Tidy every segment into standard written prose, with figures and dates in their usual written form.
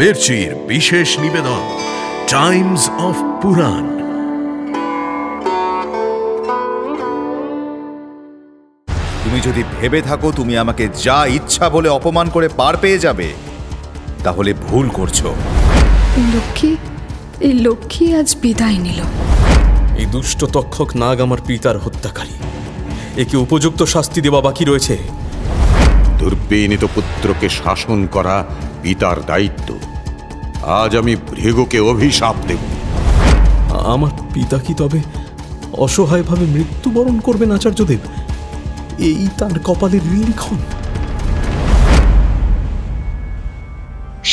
মির্চির বিশেষ নিবেদন Times of পুরাণ। তুমি যদি ভেবে থাকো তুমি আমাকে যা ইচ্ছা বলে অপমান করে পার পেয়ে যাবে, তাহলে ভুল করছো। এই লক্ষ্মী আজ বিদায় নিল। এই দুষ্ট তক্ষক নাগ আমার পিতার হত্যাকারী। একে উপযুক্ত শাস্তি দেওয়া বাকি রয়েছে। দুর্বিনীত পুত্রকে শাসন করা পিতার দায়িত্ব। আজ আমি ভৃগুকে অভিশাপ দেব। আমার পিতা কি তবে অসহায়ভাবে মৃত্যুবরণ করবেন আচার্যদেব? এই তার কপালের লিখন।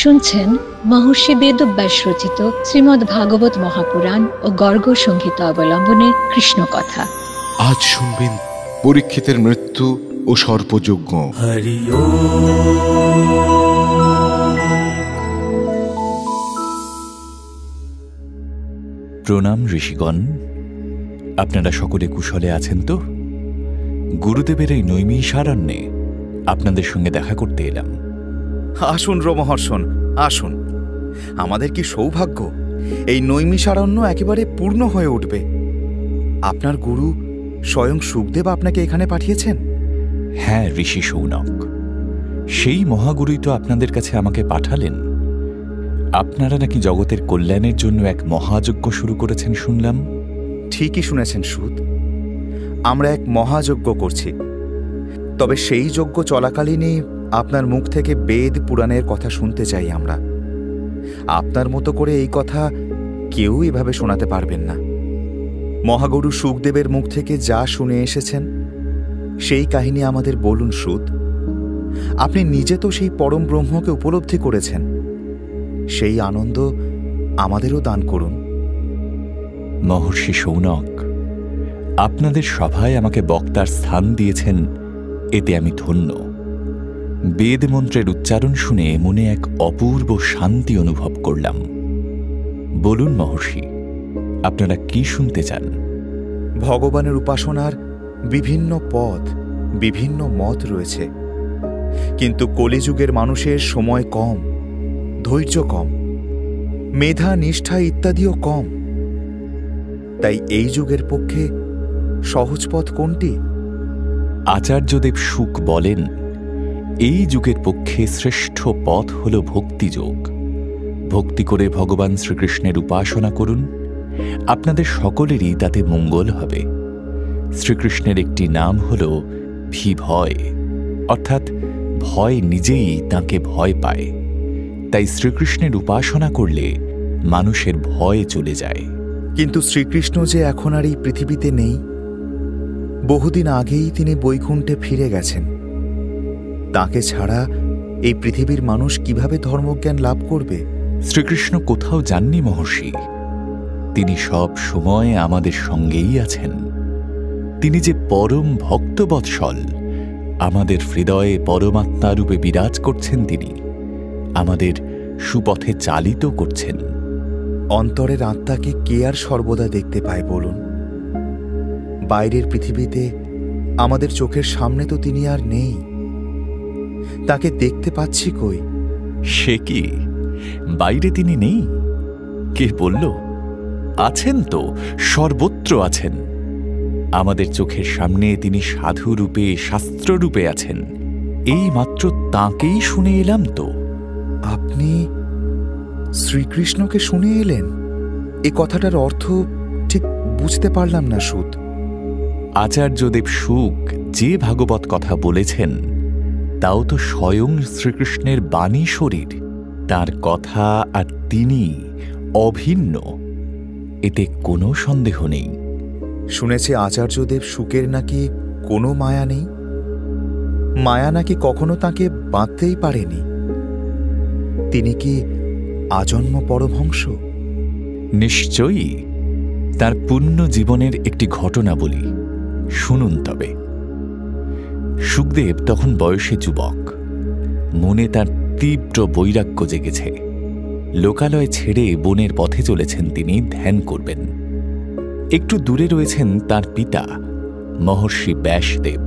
শুনছেন মহর্ষি বেদব্যাস রচিত শ্রীমদ্ ভাগবত মহাপুরাণ ও গর্গ সংহিতা অবলম্বনে কৃষ্ণ কথা। আজ শুনবেন পরীক্ষিতের মৃত্যু ও সর্পযজ্ঞ। হরি প্রণাম ঋষিগণ, আপনারা সকলে কুশলে আছেন তো? গুরুদেবের এই নৈমিষারণ্যে আপনাদের সঙ্গে দেখা করতে এলাম। আসুন রোমহর্ষণ, আসুন। আমাদের কি সৌভাগ্য, এই নৈমিষারণ্য একেবারে পূর্ণ হয়ে উঠবে। আপনার গুরু স্বয়ং শুকদেব আপনাকে এখানে পাঠিয়েছেন? হ্যাঁ ঋষি শৌনক, সেই মহাগুরুই তো আপনাদের কাছে আমাকে পাঠালেন। আপনারা নাকি জগতের কল্যাণের জন্য এক মহাযজ্ঞ শুরু করেছেন শুনলাম। ঠিকই শুনেছেন সুত, আমরা এক মহাযজ্ঞ করছি। তবে সেই যজ্ঞ চলাকালীনই আপনার মুখ থেকে বেদ পুরাণের কথা শুনতে চাই আমরা। আপনার মতো করে এই কথা কেউ এভাবে শোনাতে পারবেন না। মহাগুরু শুকদেবের মুখ থেকে যা শুনে এসেছেন সেই কাহিনী আমাদের বলুন সুত। আপনি নিজে তো সেই পরম ব্রহ্মকে উপলব্ধি করেছেন, সেই আনন্দ আমাদেরও দান করুন। মহর্ষি শৌনক, আপনাদের সভায় আমাকে বক্তার স্থান দিয়েছেন, এতে আমি ধন্য। বেদ মন্ত্রের উচ্চারণ শুনে মনে এক অপূর্ব শান্তি অনুভব করলাম। বলুন মহর্ষি, আপনারা কি শুনতে চান? ভগবানের উপাসনার বিভিন্ন পথ, বিভিন্ন মত রয়েছে, কিন্তু কলিযুগের মানুষের সময় কম, ধৈর্য কম, মেধা নিষ্ঠা ইত্যাদিও কম। তাই এই যুগের পক্ষে সহজ পথ কোনটি? আচার্যদেব শুক বলেন, এই যুগের পক্ষে শ্রেষ্ঠ পথ হল ভক্তিযোগ। ভক্তি করে ভগবান শ্রীকৃষ্ণের উপাসনা করুন, আপনাদের সকলেরই তাতে মঙ্গল হবে। শ্রীকৃষ্ণের একটি নাম হল ভিভয়, অর্থাৎ ভয় নিজেই তাঁকে ভয় পায়। তাই শ্রীকৃষ্ণের উপাসনা করলে মানুষের ভয় চলে যায়। কিন্তু শ্রীকৃষ্ণ যে এখন আর এই পৃথিবীতে নেই। বহুদিন আগেই তিনি বৈকুণ্ঠে ফিরে গেছেন। তাকে ছাড়া এই পৃথিবীর মানুষ কিভাবে ধর্মজ্ঞান লাভ করবে? শ্রীকৃষ্ণ কোথাও যাননি মহর্ষি, তিনি সব সময় আমাদের সঙ্গেই আছেন। তিনি যে পরম ভক্তবৎসল, আমাদের হৃদয়ে পরমাত্মারূপে বিরাজ করছেন। তিনি আমাদের সুপথে চালিত করছেন। অন্তরের আত্মাকে কে আর সর্বদা দেখতে পায় বলুন? বাইরের পৃথিবীতে আমাদের চোখের সামনে তো তিনি আর নেই। তাকে দেখতে পাচ্ছি কই? সে কি, বাইরে তিনি নেই? কে বলল? আছেন তো, সর্বত্র আছেন। আমাদের চোখের সামনে তিনি সাধুরূপে, শাস্ত্ররূপে আছেন। এই মাত্র তাঁকেই শুনে এলাম তো। আপনি শ্রীকৃষ্ণকে শুনে এলেন? এ কথাটার অর্থ ঠিক বুঝতে পারলাম না সুত। আচার্যদেব শুক যে ভাগবত কথা বলেছেন তাও তো স্বয়ং শ্রীকৃষ্ণের বাণী শরীর। তাঁর কথা আর তিনি অভিন্ন, এতে কোনো সন্দেহ নেই। শুনেছে আচার্যদেব শুকের নাকি কোনো মায়া নেই। মায়া নাকি কখনো তাকে বাঁধতেই পারেনি। তিনি কি আজন্ম পরমহংস? নিশ্চয়ই। তার পূর্ণ জীবনের একটি ঘটনা বলি, শুনুন তবে। শুকদেব তখন বয়সে যুবক, মনে তার তীব্র বৈরাগ্য জেগেছে। লোকালয় ছেড়ে বনের পথে চলেছেন তিনি ধ্যান করবেন। একটু দূরে রয়েছেন তার পিতা মহর্ষি ব্যাসদেব,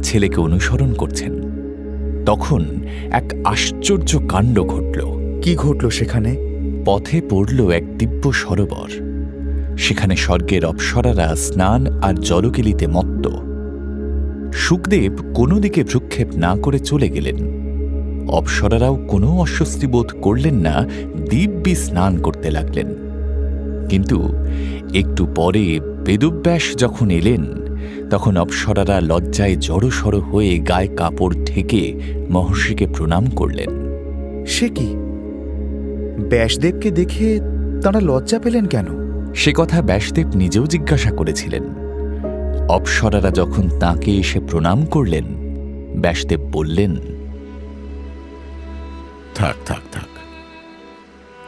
ছেলেকে অনুসরণ করছেন। তখন এক আশ্চর্য কাণ্ড ঘটল। কি ঘটল সেখানে? পথে পড়ল এক দিব্য সরোবর। সেখানে স্বর্গের অপ্সরারা স্নান আর জলকেলিতে মত্ত। শুকদেব কোনো দিকে ভ্রুক্ষেপ না করে চলে গেলেন। অপ্সরারাও কোনো অস্বস্তি বোধ করলেন না, দিব্যি স্নান করতে লাগলেন। কিন্তু একটু পরে বেদব্যাস যখন এলেন, তখন অপ্সরারা লজ্জায় জড়সড় হয়ে গায়ে কাপড় ঢেকে মহর্ষিকে প্রণাম করলেন। সে কি? ব্যাসদেবকে দেখে তাঁরা লজ্জা পেলেন কেন? সে কথা ব্যাসদেব নিজেও জিজ্ঞাসা করেছিলেন। অপ্সরারা যখন তাঁকে এসে প্রণাম করলেন, ব্যাসদেব বললেন, থাক থাক থাক,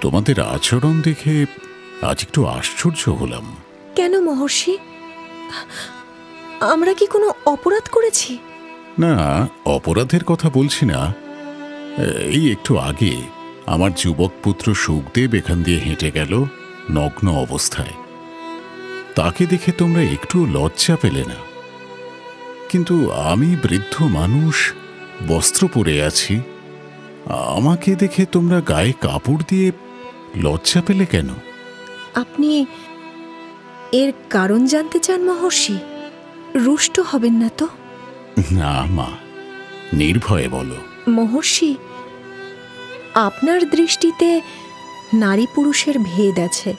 তোমাদের আচরণ দেখে আজ একটু আশ্চর্য হলাম। কেন মহর্ষি? আমরা কি কোনো অপরাধ করেছি? না, অপরাধের কথা বলছি না। এই একটু আগে আমার যুবক পুত্র শুকদেব এখান দিয়ে হেঁটে গেল নগ্ন অবস্থায়। তাকে দেখে তোমরা একটু লজ্জা পেলে না, কিন্তু আমি বৃদ্ধ মানুষ, বস্ত্র পরে আছি, আমাকে দেখে তোমরা গায়ে কাপড় দিয়ে লজ্জা পেলে কেন? আপনি এর কারণ জানতে চান মহর্ষি? রুষ্ট হবেন না তো? না মা, নির্ভয়ে বলো। মহর্ষি, আপনার দৃষ্টিতে নারী পুরুষের ভেদ আছে,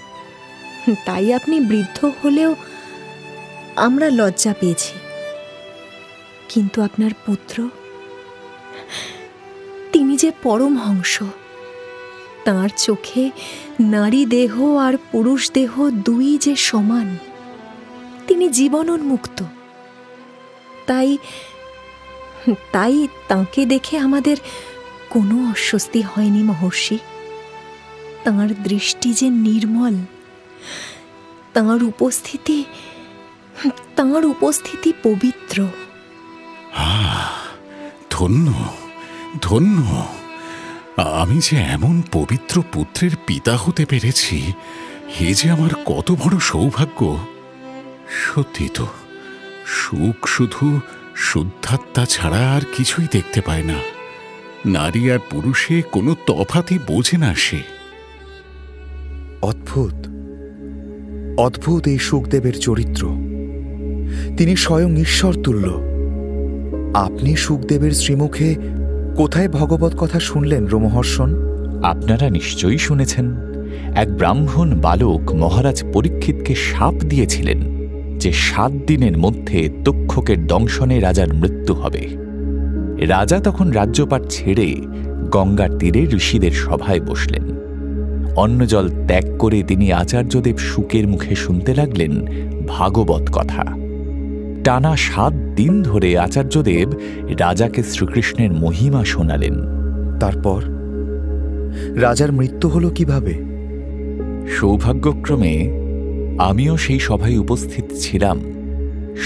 তাই আপনি বৃদ্ধ হলেও আমরা লজ্জা পেয়েছি। কিন্তু আপনার পুত্র, তিনি যে পরমহংস, তাঁর চোখে নারী দেহ আর পুরুষ দেহ দুই যে সমান। তিনি জীবনোন্মুক্ত। তাই তাই তাঁকে দেখে আমাদের কোনো অস্বস্তি হয়নি মহর্ষি। তাঁর দৃষ্টি যে নির্মল, তাঁর উপস্থিতি পবিত্র। ধন্য ধন্য, আমি যে এমন পবিত্র পুত্রের পিতা হতে পেরেছি, এ যে আমার কত বড় সৌভাগ্য। সত্যি তো, সুখ শুধু শুদ্ধাত্মা ছাড়া আর কিছুই দেখতে পায় না। নারী আর পুরুষে কোনো তফাতই বোঝে না সে। অদ্ভুত অদ্ভুত এই শুকদেবের চরিত্র। তিনি স্বয়ং ঈশ্বর তুল্য। আপনি শুকদেবের শ্রীমুখে কোথায় ভগবত কথা শুনলেন রোমহর্ষণ? আপনারা নিশ্চয়ই শুনেছেন, এক ব্রাহ্মণ বালক মহারাজ পরীক্ষিতকে শাপ দিয়েছিলেন যে 7 দিনের মধ্যে তক্ষকের দংশনে রাজার মৃত্যু হবে। রাজা তখন রাজ্যপাট ছেড়ে গঙ্গার তীরে ঋষিদের সভায় বসলেন। অন্নজল ত্যাগ করে তিনি আচার্যদেব শুকের মুখে শুনতে লাগলেন ভাগবত কথা। টানা 7 দিন ধরে আচার্যদেব রাজাকে শ্রীকৃষ্ণের মহিমা শোনালেন। তারপর রাজার মৃত্যু হল কিভাবে? সৌভাগ্যক্রমে আমিও সেই সভায় উপস্থিত ছিলাম।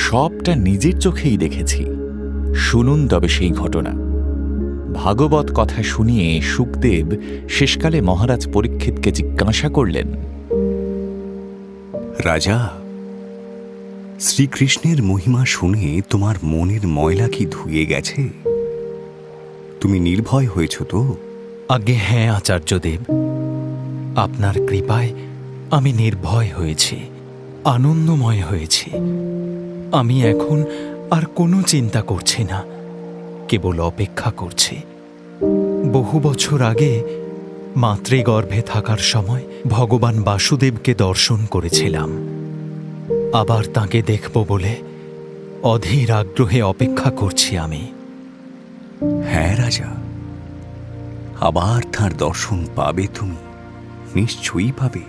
সবটা নিজের চোখেই দেখেছি। শুনুন তবে সেই ঘটনা। ভাগবত কথা শুনিয়ে শুকদেব শেষকালে মহারাজ পরীক্ষিতকে জিজ্ঞাসা করলেন, রাজা, শ্রীকৃষ্ণের মহিমা শুনে তোমার মনের ময়লা কি ধুয়ে গেছে? তুমি নির্ভয় হয়েছ তো? আজ্ঞে হ্যাঁ আচার্যদেব, আপনার কৃপায় আমি নির্ভয় হয়েছি, আনন্দময় হয়েছি। আমি এখন আর কোনো চিন্তা করছি না, কেবল অপেক্ষা করছি। বহু বছর আগে মাতৃগর্ভে থাকার সময় ভগবান বাসুদেবকে দর্শন করেছিলাম। আবার তাঁকে দেখব বলে অধীর আগ্রহে অপেক্ষা করছি আমি। হ্যাঁ রাজা, আবার তাঁর দর্শন পাবে তুমি, নিশ্চয়ই পাবে।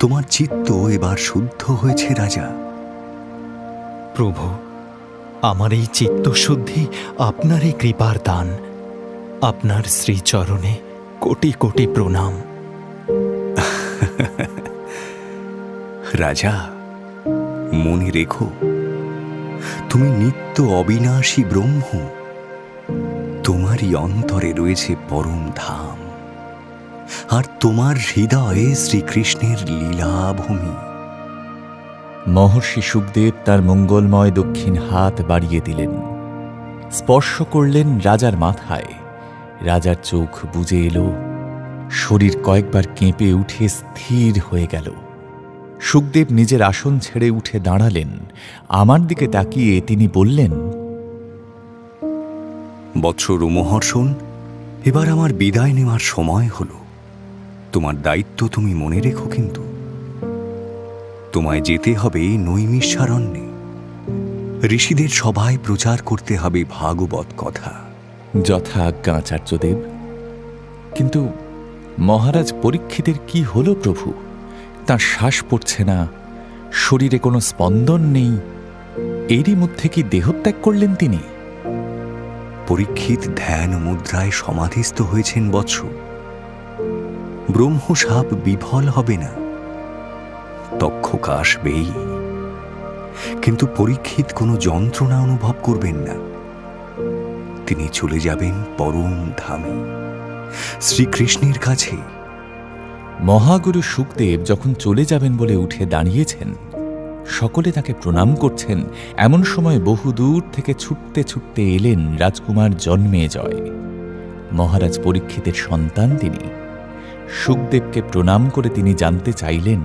তোমার চিত্ত এবার শুদ্ধ হয়েছে রাজা। প্রভু, আমার এই চিত্তশুদ্ধি আপনারই কৃপার দান। আপনার শ্রীচরণে কোটি কোটি প্রণাম। রাজা, মনে রেখো, তুমি নিত্য অবিনাশী ব্রহ্ম। তোমারই অন্তরে রয়েছে পরম ধাম, আর তোমার হৃদয়ে শ্রীকৃষ্ণের লীলাভূমি। মহর্ষি শুকদেব তার মঙ্গলময় দক্ষিণ হাত বাড়িয়ে দিলেন, স্পর্শ করলেন রাজার মাথায়। রাজার চোখ বুজে এলো, শরীর কয়েকবার কেঁপে উঠে স্থির হয়ে গেল। সুখদেব নিজের আসন ছেড়ে উঠে দাঁড়ালেন। আমার দিকে তাকিয়ে তিনি বললেন, বৎস রোমহর্ষণ, এবার আমার বিদায় নেওয়ার সময় হলো। তোমার দায়িত্ব তুমি মনে রেখো, কিন্তু তোমায় যেতে হবে নৈমিষারণ্যে। ঋষিদের সভায় প্রচার করতে হবে ভাগবত কথা। যথা আজ্ঞা আচার্যদেব। কিন্তু মহারাজ পরীক্ষিতের কি হল প্রভু? তাঁর শ্বাস পড়ছে না, শরীরে কোনো স্পন্দন নেই। এরই মধ্যে কি দেহত্যাগ করলেন তিনি? পরীক্ষিত ধ্যান মুদ্রায় সমাধিস্থ হয়েছেন বৎস। ব্রহ্মসাপ বিফল হবে না, তক্ষক আসবেই। কিন্তু পরীক্ষিত কোনো যন্ত্রণা অনুভব করবেন না। তিনি চলে যাবেন পরম ধামে, শ্রীকৃষ্ণের কাছে। মহাগুরু সুখদেব যখন চলে যাবেন বলে উঠে দাঁড়িয়েছেন, সকলে তাকে প্রণাম করছেন। এমন সময় বহুদূর থেকে ছুটতে ছুটতে এলেন রাজকুমার জন্মেজয়। মহারাজ পরীক্ষিতের সন্তান তিনি। সুখদেবকে প্রণাম করে তিনি জানতে চাইলেন,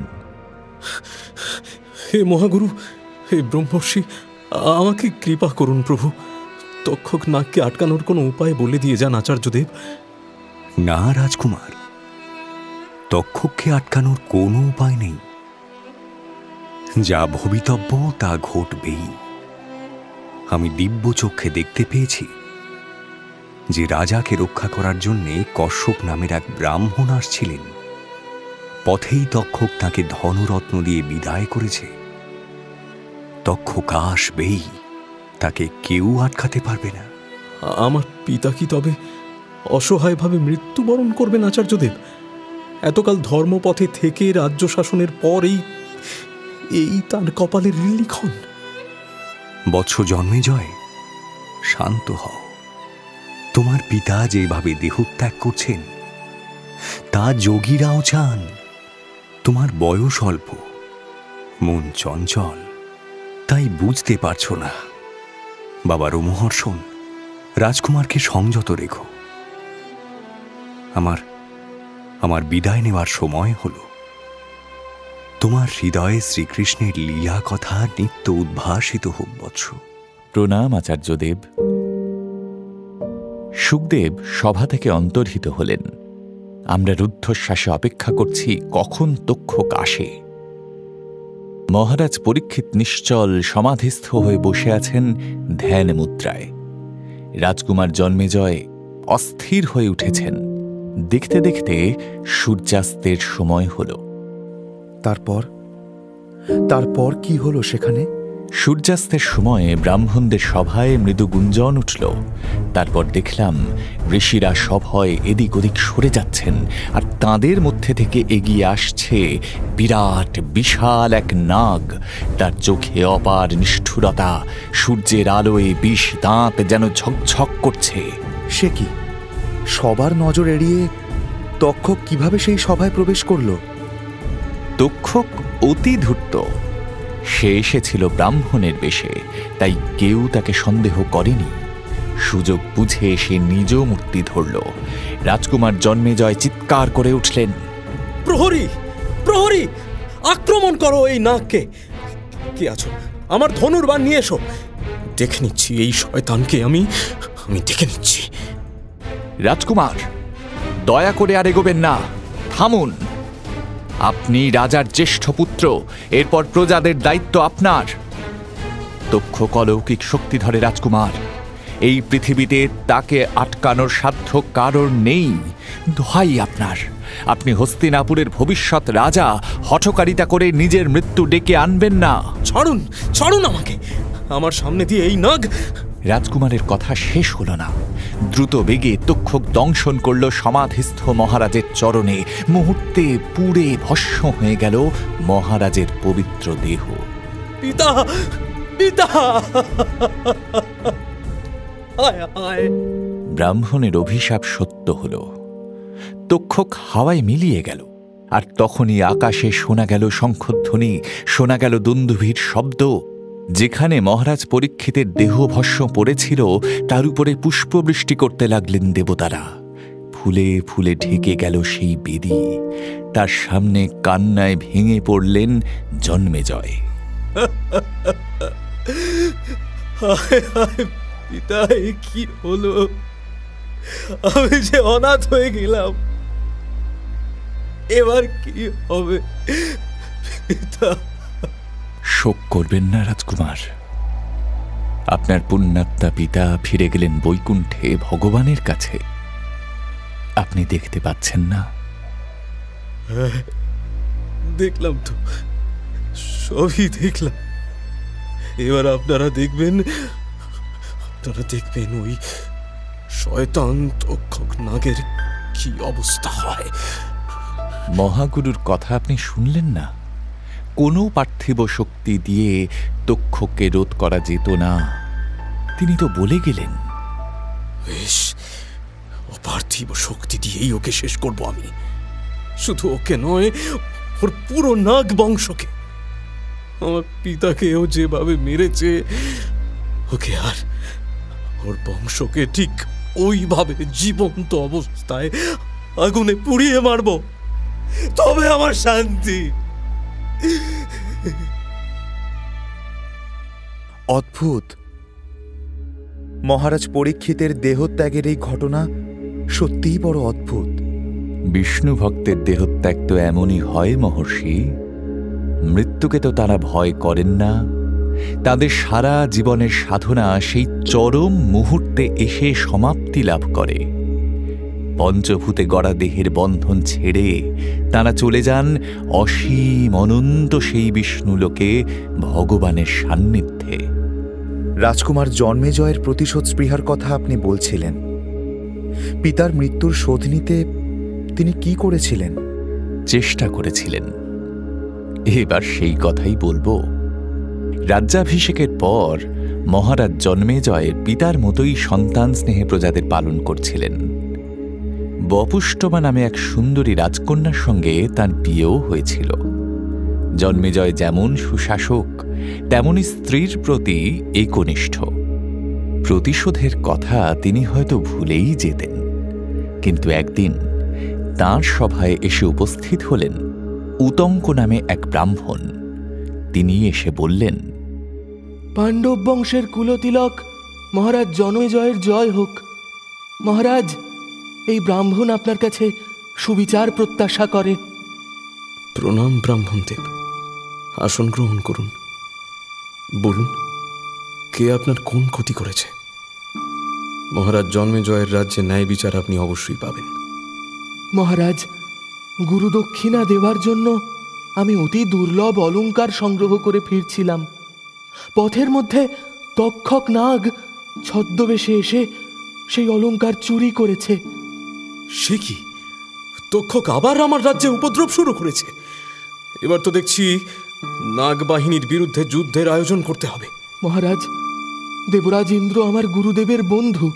হে মহাগুরু, হে ব্রহ্মর্ষি, আমাকে কৃপা করুন প্রভু। তক্ষক নাগকে আটকানোর কোনো উপায় বলে দিয়ে যান আচার্যদেব। না রাজকুমার, তক্ষককে আটকানোর কোনো উপায় নেই। যা ভবিতব্য তা ঘটবেই। আমি দিব্য চক্ষে দেখতে পেয়েছি যে রাজাকে রক্ষা করার জন্যে কশ্যপ নামের এক ব্রাহ্মণ আসছিলেন। পথেই তক্ষক তাকে ধনরত্ন দিয়ে বিদায় করেছে। তক্ষক আসবেই, তাকে কেউ আটকাতে পারবে না। আমার পিতা কি তবে অসহায়ভাবে মৃত্যুবরণ করবেন আচার্যদেব? এতকাল ধর্মপথে থেকে রাজ্য শাসনের পর এই তার কপালের লিখন। বৎস জন্মেজয়, শান্ত হও। তোমার পিতা যেভাবে দেহত্যাগ করছেন তা যোগীরাও চান। তোমার বয়স অল্প, মন চঞ্চল, তাই বুঝতে পারছো না। বাবা রোমহর্ষণ, রাজকুমারকে সংযত রেখো। আমার বিদায় নেওয়ার সময় হলো। তোমার হৃদয়ে শ্রীকৃষ্ণের লীলা কথা নিত্য উদ্ভাসিত হোক বৎস। প্রণাম আচার্যদেব। সুখদেব সভা থেকে অন্তর্হিত হলেন। আমরা রুদ্ধশ্বাসে অপেক্ষা করছি কখন তক্ষক আসে। মহারাজ পরীক্ষিত নিশ্চল সমাধিস্থ হয়ে বসে আছেন ধ্যান মুদ্রায়। রাজকুমার জন্মেজয় অস্থির হয়ে উঠেছেন। দেখতে দেখতে সূর্যাস্তের সময় হল। তারপর কি হলো সেখানে? সূর্যাস্তের সময়ে ব্রাহ্মণদের সভায় মৃদু গুঞ্জন উঠল। তারপর দেখলাম ঋষিরা সভয় এদিক ওদিক সরে যাচ্ছেন, আর তাঁদের মধ্যে থেকে এগিয়ে আসছে বিরাট বিশাল এক নাগ। তার চোখে অপার নিষ্ঠুরতা, সূর্যের আলোয় বিষ দাঁত যেন ঝকঝক করছে। সে কি, সবার নজর এড়িয়ে তক্ষক কিভাবে সেই সভায় প্রবেশ করল? তক্ষক অতি ধূর্ত। সে এসেছিল ব্রাহ্মণের বেশে, তাই কেউ তাকে সন্দেহ করেনি। সুযোগ বুঝে সে নিজ মূর্তি ধরল। রাজকুমার জন্মেজয় চিৎকার করে উঠলেন, প্রহরী, প্রহরী, আক্রমণ করো এই নাগকে। কে আছো? আমার ধনুর্বাণ নিয়ে এসো। দেখে নিচ্ছি এই শয়তানকে, আমি দেখে নিচ্ছি। রাজকুমার, দয়া করে আর এগোবেন না, থামুন। আপনি রাজার জ্যেষ্ঠ পুত্র, এরপর প্রজাদের দায়িত্ব আপনার। তক্ষক অলৌকিক শক্তি ধরে রাজকুমার। এই পৃথিবীতে তাকে আটকানোর সাধ্য কারোর নেই। দোহাই আপনার, আপনি হস্তিনাপুরের ভবিষ্যৎ রাজা, হঠকারিতা করে নিজের মৃত্যু ডেকে আনবেন না। ছাড়ুন, ছাড়ুন আমাকে। আমার সামনে দিয়ে এই নাগ। রাজকুমারের কথা শেষ হল না। দ্রুত বেগে তক্ষক দংশন করল সমাধিস্থ মহারাজের চরণে। মুহূর্তে পুড়ে ভস্ম হয়ে গেল মহারাজের পবিত্র দেহ। পিতা, পিতা! ব্রাহ্মণের অভিশাপ সত্য হল। তক্ষক হাওয়ায় মিলিয়ে গেল। আর তখনই আকাশে শোনা গেল শঙ্খধ্বনি, শোনা গেল দুন্দুভির শব্দ। যেখানে মহারাজ পরীক্ষিতের দেহ ভস্ম পড়েছিল তার উপরে পুষ্পবৃষ্টি করতে লাগলেন দেবতারা। ফুলে ফুলে ঢেকে গেল সেই বেদী। তার সামনে কান্নায় ভেঙে পড়লেন জন্মেজয়। হায় হায় পিতা, এ কি হলো? আমি যে অনাথ হয়ে গেলাম, এবার কি হবে পিতা? শোক করবেন না রাজকুমার। আপনার পুণ্যাত্মা পিতা ফিরে গেলেন বৈকুণ্ঠে ভগবানের কাছে। আপনি দেখতে পাচ্ছেন না? দেখলাম তো, সবই দেখলাম। এবার আপনারা দেখবেন ওই শয়তান তক্ষক নাগের কি অবস্থা হয়। মহাগুরুর কথা আপনি শুনলেন না? কোনো পার্থিব শক্তি দিয়ে তক্ষককে রোধ করা যেত না। তিনি তো বলে গেলেন, বেশ, অপার্থিব শক্তি দিয়েই ওকে শেষ করব আমি। শুধু ওকে নয়, ওর পুরো নাগ বংশকে। আমার পিতাকেও যেভাবে মেরেছে, ওকে আর ওর বংশকে ঠিক ওইভাবে জীবন্ত অবস্থায় আগুনে পুড়িয়ে মারব, তবে আমার শান্তি। অদ্ভুত! মহারাজ পরীক্ষিতের দেহত্যাগের এই ঘটনা সত্যিই বড় অদ্ভুত। বিষ্ণু ভক্তের দেহত্যাগ তো এমনই হয় মহর্ষি। মৃত্যুকে তো তারা ভয় করেন না। তাদের সারা জীবনের সাধনা সেই চরম মুহূর্তে এসে সমাপ্তি লাভ করে। পঞ্চভূতে গড়া দেহের বন্ধন ছেড়ে তারা চলে যান অসীম অনন্ত সেই বিষ্ণুলোকে, ভগবানের সান্নিধ্যে। রাজকুমার জন্মেজয়ের প্রতিশোধ স্পৃহার কথা আপনি বলছিলেন। পিতার মৃত্যুর শোধ নিতে তিনি কি করেছিলেন? চেষ্টা করেছিলেন। এবার সেই কথাই বলবো। রাজ্যাভিষেকের পর মহারাজ জন্মেজয়ের পিতার মতোই সন্তান স্নেহে প্রজাদের পালন করছিলেন। বপুষ্টমা নামে এক সুন্দরী রাজকন্যার সঙ্গে তার বিয়েও হয়েছিল। জন্মেজয় যেমন সুশাসক, তেমনি স্ত্রীর প্রতি একনিষ্ঠ। প্রতিশোধের কথা তিনি হয়তো ভুলেই যেতেন, কিন্তু একদিন তাঁর সভায় এসে উপস্থিত হলেন উতঙ্ক নামে এক ব্রাহ্মণ। তিনি এসে বললেন, পাণ্ডব বংশের কুলতিলক মহারাজ জন্মেজয়ের জয় হোক। মহারাজ, এই ব্রাহ্মণ আপনার কাছে সুবিচার প্রত্যাশা করে। প্রণাম ব্রাহ্মণদেব, আসন গ্রহণ করুন। বলুন, কে আপনার কোন ক্ষতি করেছে? মহারাজ জন্মেজয়ের রাজ্যে ন্যায় বিচার আপনি অবশ্যই পাবেন। মহারাজ, গুরুদক্ষিণা দেওয়ার জন্য আমি অতি দুর্লভ অলঙ্কার সংগ্রহ করে ফিরছিলাম। পথের মধ্যে তক্ষক নাগ ছদ্মবেশে এসে সেই অলঙ্কার চুরি করেছে। সে কি? তক্ষক আবার আমার রাজ্যে উপদ্রব শুরু করেছে? এবার তো দেখছি নাগ বাহিনীর বিরুদ্ধে যুদ্ধের আয়োজন করতে হবে। মহারাজ, দেবরাজ ইন্দ্র আমার গুরুদেবের বন্ধু।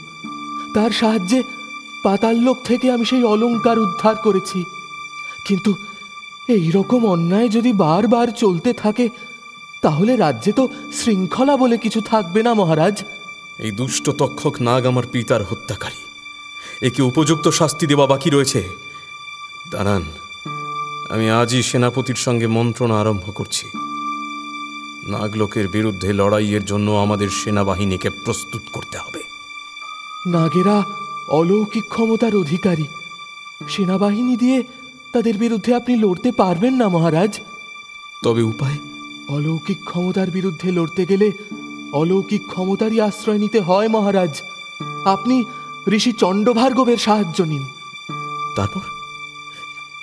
তার সাহায্যে পাতাললোক থেকে আমি সেই অলঙ্কার উদ্ধার করেছি। কিন্তু এই রকম অন্যায় যদি বারবার চলতে থাকে, তাহলে রাজ্যে তো শৃঙ্খলা বলে কিছু থাকবে না মহারাজ। এই দুষ্ট তক্ষক নাগ আমার পিতার হত্যাকারী। একে উপযুক্ত শাস্তি দেওয়া বাকি রয়েছে। দাঁড়ান, আমি আজই সেনাপতির সঙ্গে মন্ত্রণা আরম্ভ করছি। নাগলোকের বিরুদ্ধে লড়াইয়ের জন্য আমাদের সেনাবাহিনীকে প্রস্তুত করতে হবে। নাগেরা অলৌকিক ক্ষমতার অধিকারী। সেনাবাহিনী দিয়ে তাদের বিরুদ্ধে আপনি লড়তে পারবেন না মহারাজ। তবে উপায়? অলৌকিক ক্ষমতার বিরুদ্ধে লড়তে গেলে অলৌকিক ক্ষমতারই আশ্রয় নিতে হয় মহারাজ। আপনি ঋষি চণ্ডভার্গবের সাহায্য নিন। তারপর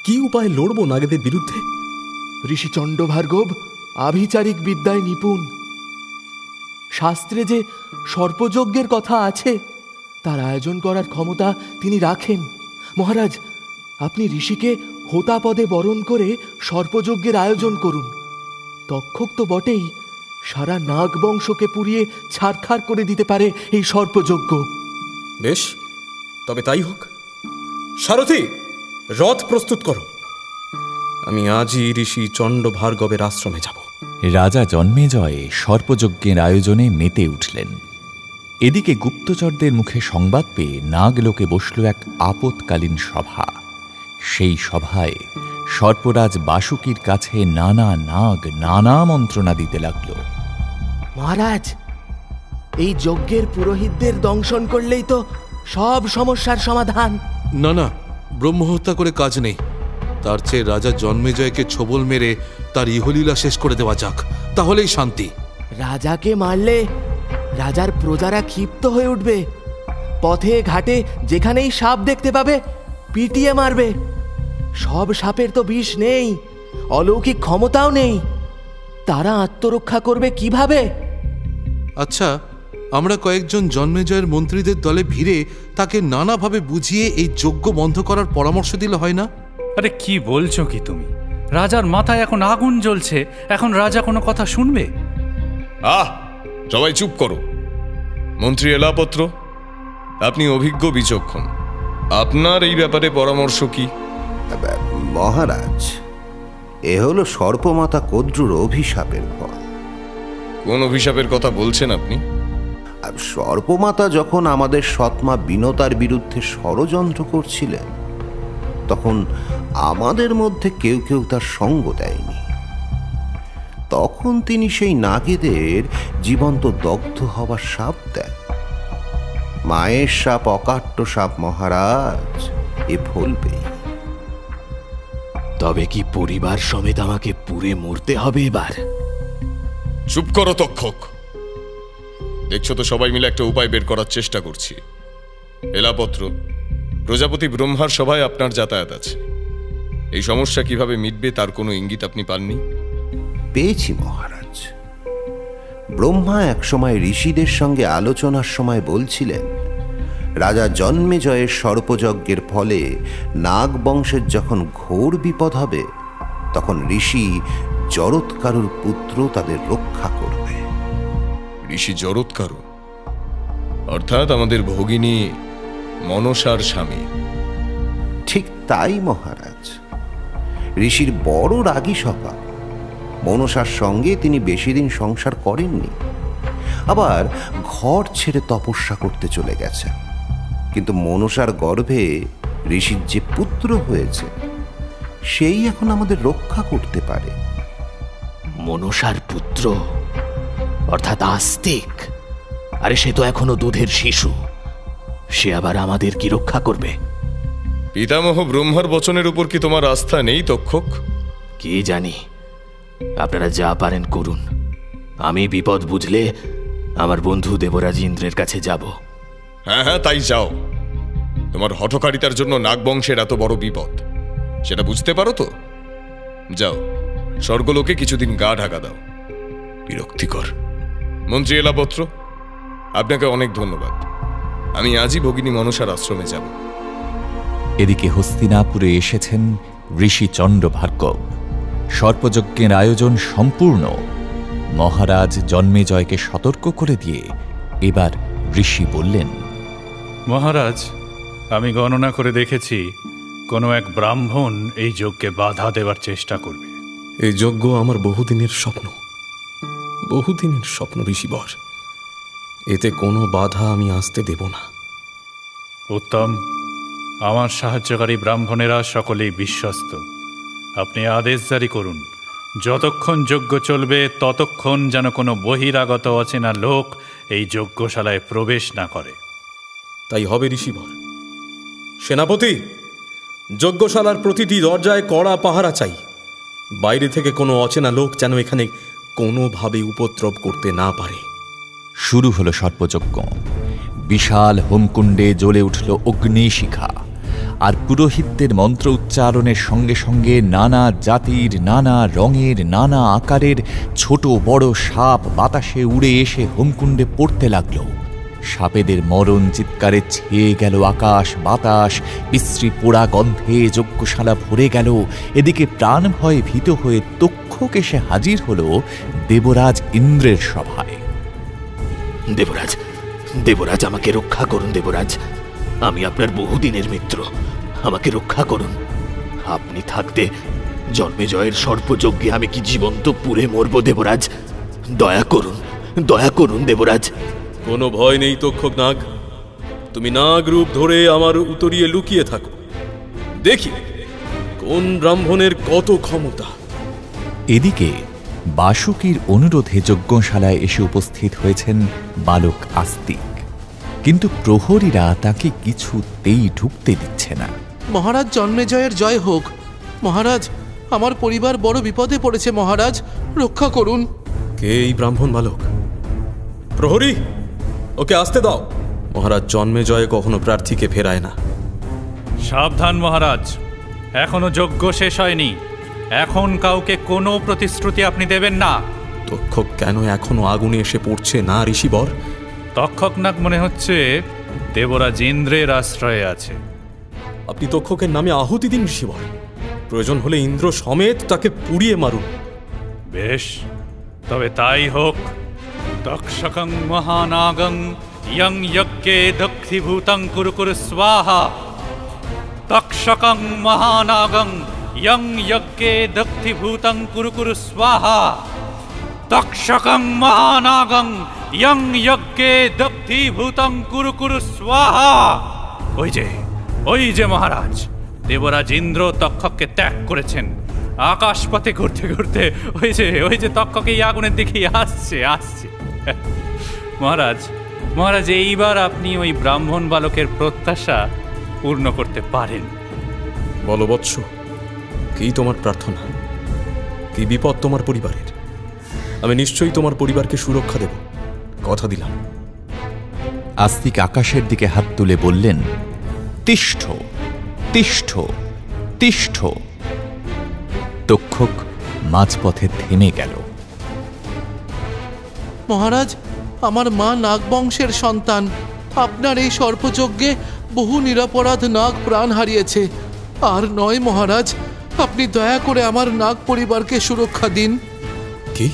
কি উপায় লড়ব নাগেদের বিরুদ্ধে? ঋষি চণ্ডভার্গব আভিচারিক বিদ্যায় নিপুণ। শাস্ত্রে যে সর্পযজ্ঞের কথা আছে, তার আয়োজন করার ক্ষমতা তিনি রাখেন। মহারাজ, আপনি ঋষিকে হোতাপদে বরণ করে সর্পযজ্ঞের আয়োজন করুন। তক্ষক তো বটেই, সারা নাগ বংশকে পুড়িয়ে ছারখার করে দিতে পারে এই সর্পযজ্ঞ। বেশ, তবে তাই হোক। সারথি, রথ প্রস্তুত করো। আমি আজই ঋষি চণ্ডভার্গবের আশ্রমে যাব। রাজা জন্মেজয় সর্পযজ্ঞের আয়োজনে মেতে উঠলেন। এদিকে গুপ্তচরদের মুখে সংবাদ পেয়ে নাগলোকে বসল এক আপৎকালীন সভা। সেই সভায় সর্পরাজ বাসুকীর কাছে নানা নাগ নানা মন্ত্রণা দিতে লাগল। মহারাজ, এই যজ্ঞের পুরোহিতদের দংশন করলেই তো সব সমস্যার সমাধান। না না, ব্রহ্মহত্যা করে কাজ নেই। তার চেয়ে রাজা জন্মেজয়কে ছোবল মেরে তার ইহলীলা শেষ করে দেওয়া যাক, তাহলেই শান্তি। রাজাকে মারলে রাজার প্রজারা ক্ষিপ্ত হয়ে উঠবে। পথে ঘাটে যেখানেই সাপ দেখতে পাবে পিটিয়ে মারবে। সব সাপের তো বিষ নেই, অলৌকিক ক্ষমতাও নেই। তারা আত্মরক্ষা করবে কিভাবে? আচ্ছা, আমরা কয়েকজন জন্মেজয়ের মন্ত্রীদের দলে ভিড়ে তাকে নানাভাবে বুঝিয়ে এই যজ্ঞ বন্ধ করার পরামর্শ দিলে হয় না? আরে কি বলছো কি তুমি? রাজার মাথায় এখন আগুন জ্বলছে, এখন রাজা কোনো কথা শুনবে? সবাই চুপ করো। মন্ত্রী এলাপত্র, আপনি অভিজ্ঞ বিচক্ষণ, আপনার এই ব্যাপারে পরামর্শ কি? মহারাজ, এ হলো সর্পমাতা কদ্রুর অভিশাপের ফল। কোন অভিশাপের কথা বলছেন আপনি? সর্পমাতা যখন আমাদের সৎমা বিনতার বিরুদ্ধে ষড়যন্ত্র করছিলেন, তখন আমাদের মধ্যে কেউ কেউ তার সঙ্গ দেয়নি। তখন তিনি সেই নাগেদের জীবন্ত দগ্ধ হবার শাপ দেন। মায়ের শাপ অকাট্য শাপ মহারাজ, এ ফলবেই। তবে কি পরিবার সমেত আমাকে পুড়ে মরতে হবে এবার? চুপ করো তক্ষক। দেখছো তো সবাই মিলে একটা উপায় বের করার চেষ্টা করছি। এলাপত্র, প্রজাপতি ব্রহ্মার সভায় আপনার যাতায়াত আছে। এই সমস্যা কিভাবে মিটবে তার কোনো ইঙ্গিত আপনি পাননি? পেয়েছি মহারাজ। ব্রহ্মা একসময় ঋষিদের সঙ্গে আলোচনার সময় বলছিলেন, রাজা জন্মেজয়ের সর্পযজ্ঞের ফলে নাগ বংশের যখন ঘোর বিপদ হবে, তখন ঋষি জরৎকারুর পুত্র তাদের রক্ষা করবে। ঋষি জরৎকারু অর্থাৎ আমাদের ভগিনী মনসার স্বামী? ঠিক তাই মহারাজ। ঋষির বড় রাগী স্বভাব। মনসার সঙ্গে তিনি বেশি দিন সংসার করেননি, আবার ঘর ছেড়ে তপস্যা করতে চলে গেছেন। কিন্তু মনসার গর্ভে ঋষির যে পুত্র হয়েছে, সেই এখন আমাদের রক্ষা করতে পারে। মনসার পুত্র অর্থাৎ আস্তিক? আরে সে তো এখনো দুধের শিশু, সে আবার আমাদের কি রক্ষা করবে? পিতামহ ব্রহ্মার বচনের উপর কি তোমার আস্থা নেই তক্ষক? কি জানি, আপনারা যা পারেন করুন। আমি বিপদ বুঝলে আমার বন্ধু দেবরাজ ইন্দ্রের কাছে যাব। হ্যাঁ হ্যাঁ, তাই যাও। তোমার হঠকারিতার জন্য নাগবংশের এত বড় বিপদ, সেটা বুঝতে পারো তো? যাও, স্বর্গলোকে কিছুদিন গা ঢাকা দাও। বিরক্তিকর। মন্ত্রী এলাপত্র, আপনাকে অনেক ধন্যবাদ। আমি আজই ভগিনী মনসার আশ্রমে যাব। এদিকে হস্তিনাপুরে এসেছেন ঋষি চণ্ড ভার্গব। সর্পযজ্ঞের আয়োজন সম্পূর্ণ। মহারাজ জন্মেজয়কে সতর্ক করে দিয়ে এবার ঋষি বললেন, মহারাজ, আমি গণনা করে দেখেছি কোনো এক ব্রাহ্মণ এই যজ্ঞে বাধা দেওয়ার চেষ্টা করবে। এই যজ্ঞ আমার বহুদিনের স্বপ্ন, বহুদিনের স্বপ্ন ঋষিবর। এতে কোনো বাধা আমি আসতে দেব না। উত্তম। আমার সাহায্যকারী ব্রাহ্মণেরা সকলেই বিশ্বস্ত। আপনি আদেশ জারি করুন, যতক্ষণ যজ্ঞ চলবে ততক্ষণ যেন কোনো বহিরাগত অচেনা লোক এই যজ্ঞশালায় প্রবেশ না করে। তাই হবে ঋষিবর। সেনাপতি, যজ্ঞশালার প্রতিটি দরজায় কড়া পাহারা চাই। বাইরে থেকে কোনো অচেনা লোক যেন এখানে কোনোভাবে উপদ্রব করতে না পারে। শুরু হলো সর্পযজ্ঞ। বিশাল হোমকুণ্ডে জ্বলে উঠল অগ্নিশিখা, আর পুরোহিতদের মন্ত্র উচ্চারণের সঙ্গে সঙ্গে নানা জাতির, নানা রঙের, নানা আকারের ছোট বড় সাপ বাতাসে উড়ে এসে হোমকুণ্ডে পড়তে লাগল। সাপেদের মরণ চিৎকারে ছেয়ে গেল আকাশ বাতাস। বিশ্রী পোড়া গন্ধে যজ্ঞশালা ভরে গেল। এদিকে প্রাণ ভয়ে ভীত হয়ে তক্ষক এসে হাজির হল দেবরাজ ইন্দ্রের সভায়। দেবরাজ, দেবরাজ, আমাকে রক্ষা করুন দেবরাজ। আমি আপনার বহুদিনের মিত্র, আমাকে রক্ষা করুন। আপনি থাকতে জন্মেজয়ের সর্পযজ্ঞে আমি কি জীবন্ত পুড়ে মরব দেবরাজ? দয়া করুন, দয়া করুন দেবরাজ। কোনো ভয় নেই তক্ষক নাগ, তুমি নাগ রূপ ধরে আমার উতরিয়ে লুকিয়ে থাকো, দেখি কোন ব্রাহ্মণের কত ক্ষমতা। এদিকে বাসুকীর অনুরোধে যজ্ঞশালায় এসে উপস্থিত হয়েছেন বালক আস্তিক, কিন্তু প্রহরীরা তাকে কিছুতেই ঢুকতে দিচ্ছে না। মহারাজ জন্মেজয়ের জয় হোক। মহারাজ, আমার পরিবার বড় বিপদে পড়েছে। মহারাজ, রক্ষা করুন। কে এই ব্রাহ্মণ বালক? প্রহরী, ওকে আসতে দাও। মহারাজ জন্মেজয় কখনো প্রার্থীকে ফেরায় না। সাবধান মহারাজ, এখনো যজ্ঞ শেষ হয়নি। এখন কাউকে কোনো প্রতিশ্রুতি আপনি দেবেন না। তক্ষক কেন এখনো আগুনে এসে পড়ছে না ঋষিবর? তক্ষক নাগ মনে হচ্ছে দেবরাজ ইন্দ্রের আশ্রয়ে আছে। আপনি তক্ষকের নামে আহুতি দিন ঋষিবর, প্রয়োজন হলে ইন্দ্র সমেত তাকে পুড়িয়ে মারুন। বেশ, তবে তাই হোক। তক্ষকং মহানাগং ইয়ং যজ্ঞে দক্ষিভূতং কুরু কুরু স্বাহা। তক্ষকং মহানাগং ইয়ং যজ্ঞে দক্ষিভূতং কুরু কুরু স্বাহা। তক্ষকং মহানাগং ইয়ং যজ্ঞে দক্ষিভূতং কুরু কুরু স্বাহা। ওই যে মহারাজ, দেবরাজ ইন্দ্র তক্ষককে ত্যাগ করেছেন। আকাশপথে ঘুরতে ঘুরতে ওই যে তক্ষক এই আগুনের দিকে আসছে। মহারাজ, এইবার আপনি ওই ব্রাহ্মণ বালকের প্রত্যাশা পূর্ণ করতে পারেন। বলো বৎস, কি তোমার প্রার্থনা? কি বিপদ তোমার পরিবারের? আমি নিশ্চয়ই তোমার পরিবারকে সুরক্ষা দেব, কথা দিলাম। আস্তিক আকাশের দিকে হাত তুলে বললেন, তিষ্ঠ তিষ্ঠ তিষ্ঠ। তক্ষক মাঝপথে থেমে গেল। মহারাজ, আমার মা নাগবংশের সন্তান। আপনার এই সর্পযজ্ঞে বহু নিরপরাধ নাগ প্রাণ হারিয়েছে। আর নয় মহারাজ, আপনি দয়া করে আমার নাগ পরিবারকে সুরক্ষা দিন। কি?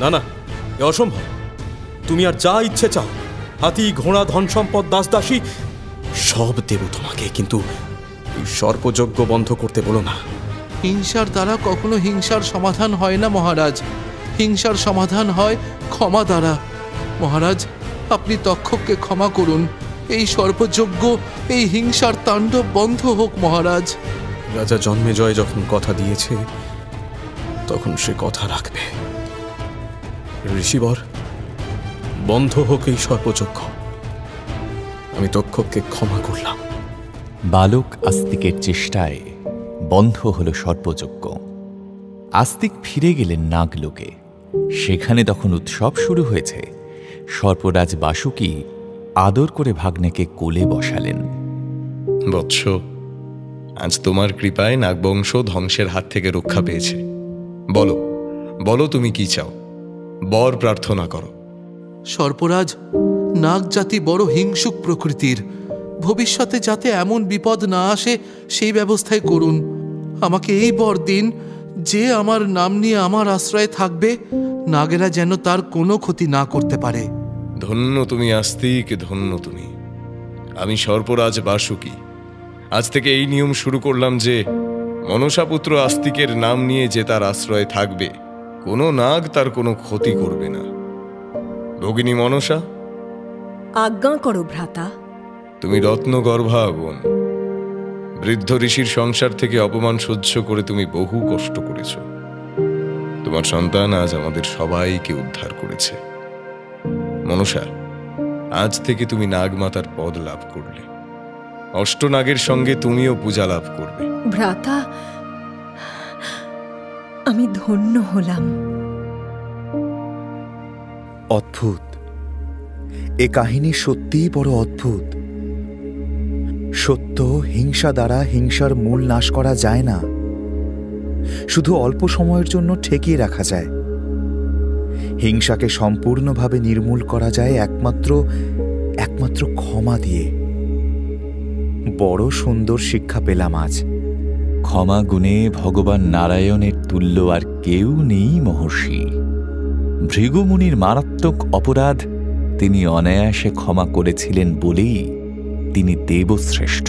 না, এ অসম্ভব। তুমি আর যা ইচ্ছে চাও, হাতি ঘোড়া ধন সম্পদ দাসদাসী সব দেব তোমাকে, কিন্তু এই সর্পযজ্ঞ বন্ধ করতে বলো না। হিংসার দ্বারা কখনো হিংসার সমাধান হয় না মহারাজ। হিংসার সমাধান হয় ক্ষমা দ্বারা। মহারাজ, আপনি তক্ষককে ক্ষমা করুন। এই সর্পযজ্ঞ, এই হিংসার তাণ্ডব বন্ধ হোক মহারাজ। রাজা জন্মেজয় যখন কথা দিয়েছে, তখন সে কথা রাখবে। ঋষিবর, বন্ধ হোক এই সর্পযজ্ঞ। আমি তক্ষককে ক্ষমা করলাম। বালক আস্তিকের চেষ্টায় বন্ধ হল সর্পযজ্ঞ। আস্তিক ফিরে গেলেন নাগলোকে। সেখানে তখন উৎসব শুরু হয়েছে। সর্পরাজ বাসুকী আদর করে ভাগ্নেকে কোলে বসালেন। বৎস, আজ তোমার কৃপায় নাগবংশ ধ্বংসের হাত থেকে রক্ষা পেয়েছে। বলো তুমি কি চাও? বর প্রার্থনা করো। সর্পরাজ, নাগ জাতি বড় হিংসুক প্রকৃতির। ভবিষ্যতে যাতে এমন বিপদ না আসে সেই ব্যবস্থাই করুন। আমাকে এই বর দিন যে আমার নাম নিয়ে আমার আশ্রয়ে থাকবে, নাগেরা যেন তার কোনো ক্ষতি না করতে পারে। ধন্য তুমি আস্তিক, ধন্য তুমি। আমি সর্পরাজ বাসুকী আজ থেকে এই নিয়ম শুরু করলাম যে মনসাপুত্র আস্তিকের নাম নিয়ে যে তার আশ্রয়ে থাকবে, কোনো নাগ তার কোনো ক্ষতি করবে না। ভগিনী মনসা, আজ্ঞা করো ভ্রাতা। তুমি রত্নগর্ভা বোন। বৃদ্ধ ঋষির সংসার থেকে অপমান সহ্য করে তুমি বহু কষ্ট করেছ। তোমার সন্তান আজ আমাদের সবাইকে উদ্ধার করেছে। মনসা, আজ থেকে তুমি নাগমাতার পদ লাভ করলে। অষ্টনাগের সঙ্গে তুমিও পূজা লাভ করবে। ভ্রাতা, আমি ধন্য হলাম। অদ্ভুত, এ কাহিনী সত্যিই বড় অদ্ভুত। সত্য, হিংসা দ্বারা হিংসার মূল নাশ করা যায় না, শুধু অল্প সময়ের জন্য ঠেকিয়ে রাখা যায়। হিংসাকে সম্পূর্ণভাবে নির্মূল করা যায় একমাত্র ক্ষমা দিয়ে। বড় সুন্দর শিক্ষা পেলাম আজ। ক্ষমা গুণে ভগবান নারায়ণের তুল্য আর কেউ নেই মহর্ষি। ভৃগুমুনির মারাত্মক অপরাধ তিনি অনায়াসে ক্ষমা করেছিলেন বলেই তিনি দেবশ্রেষ্ঠ।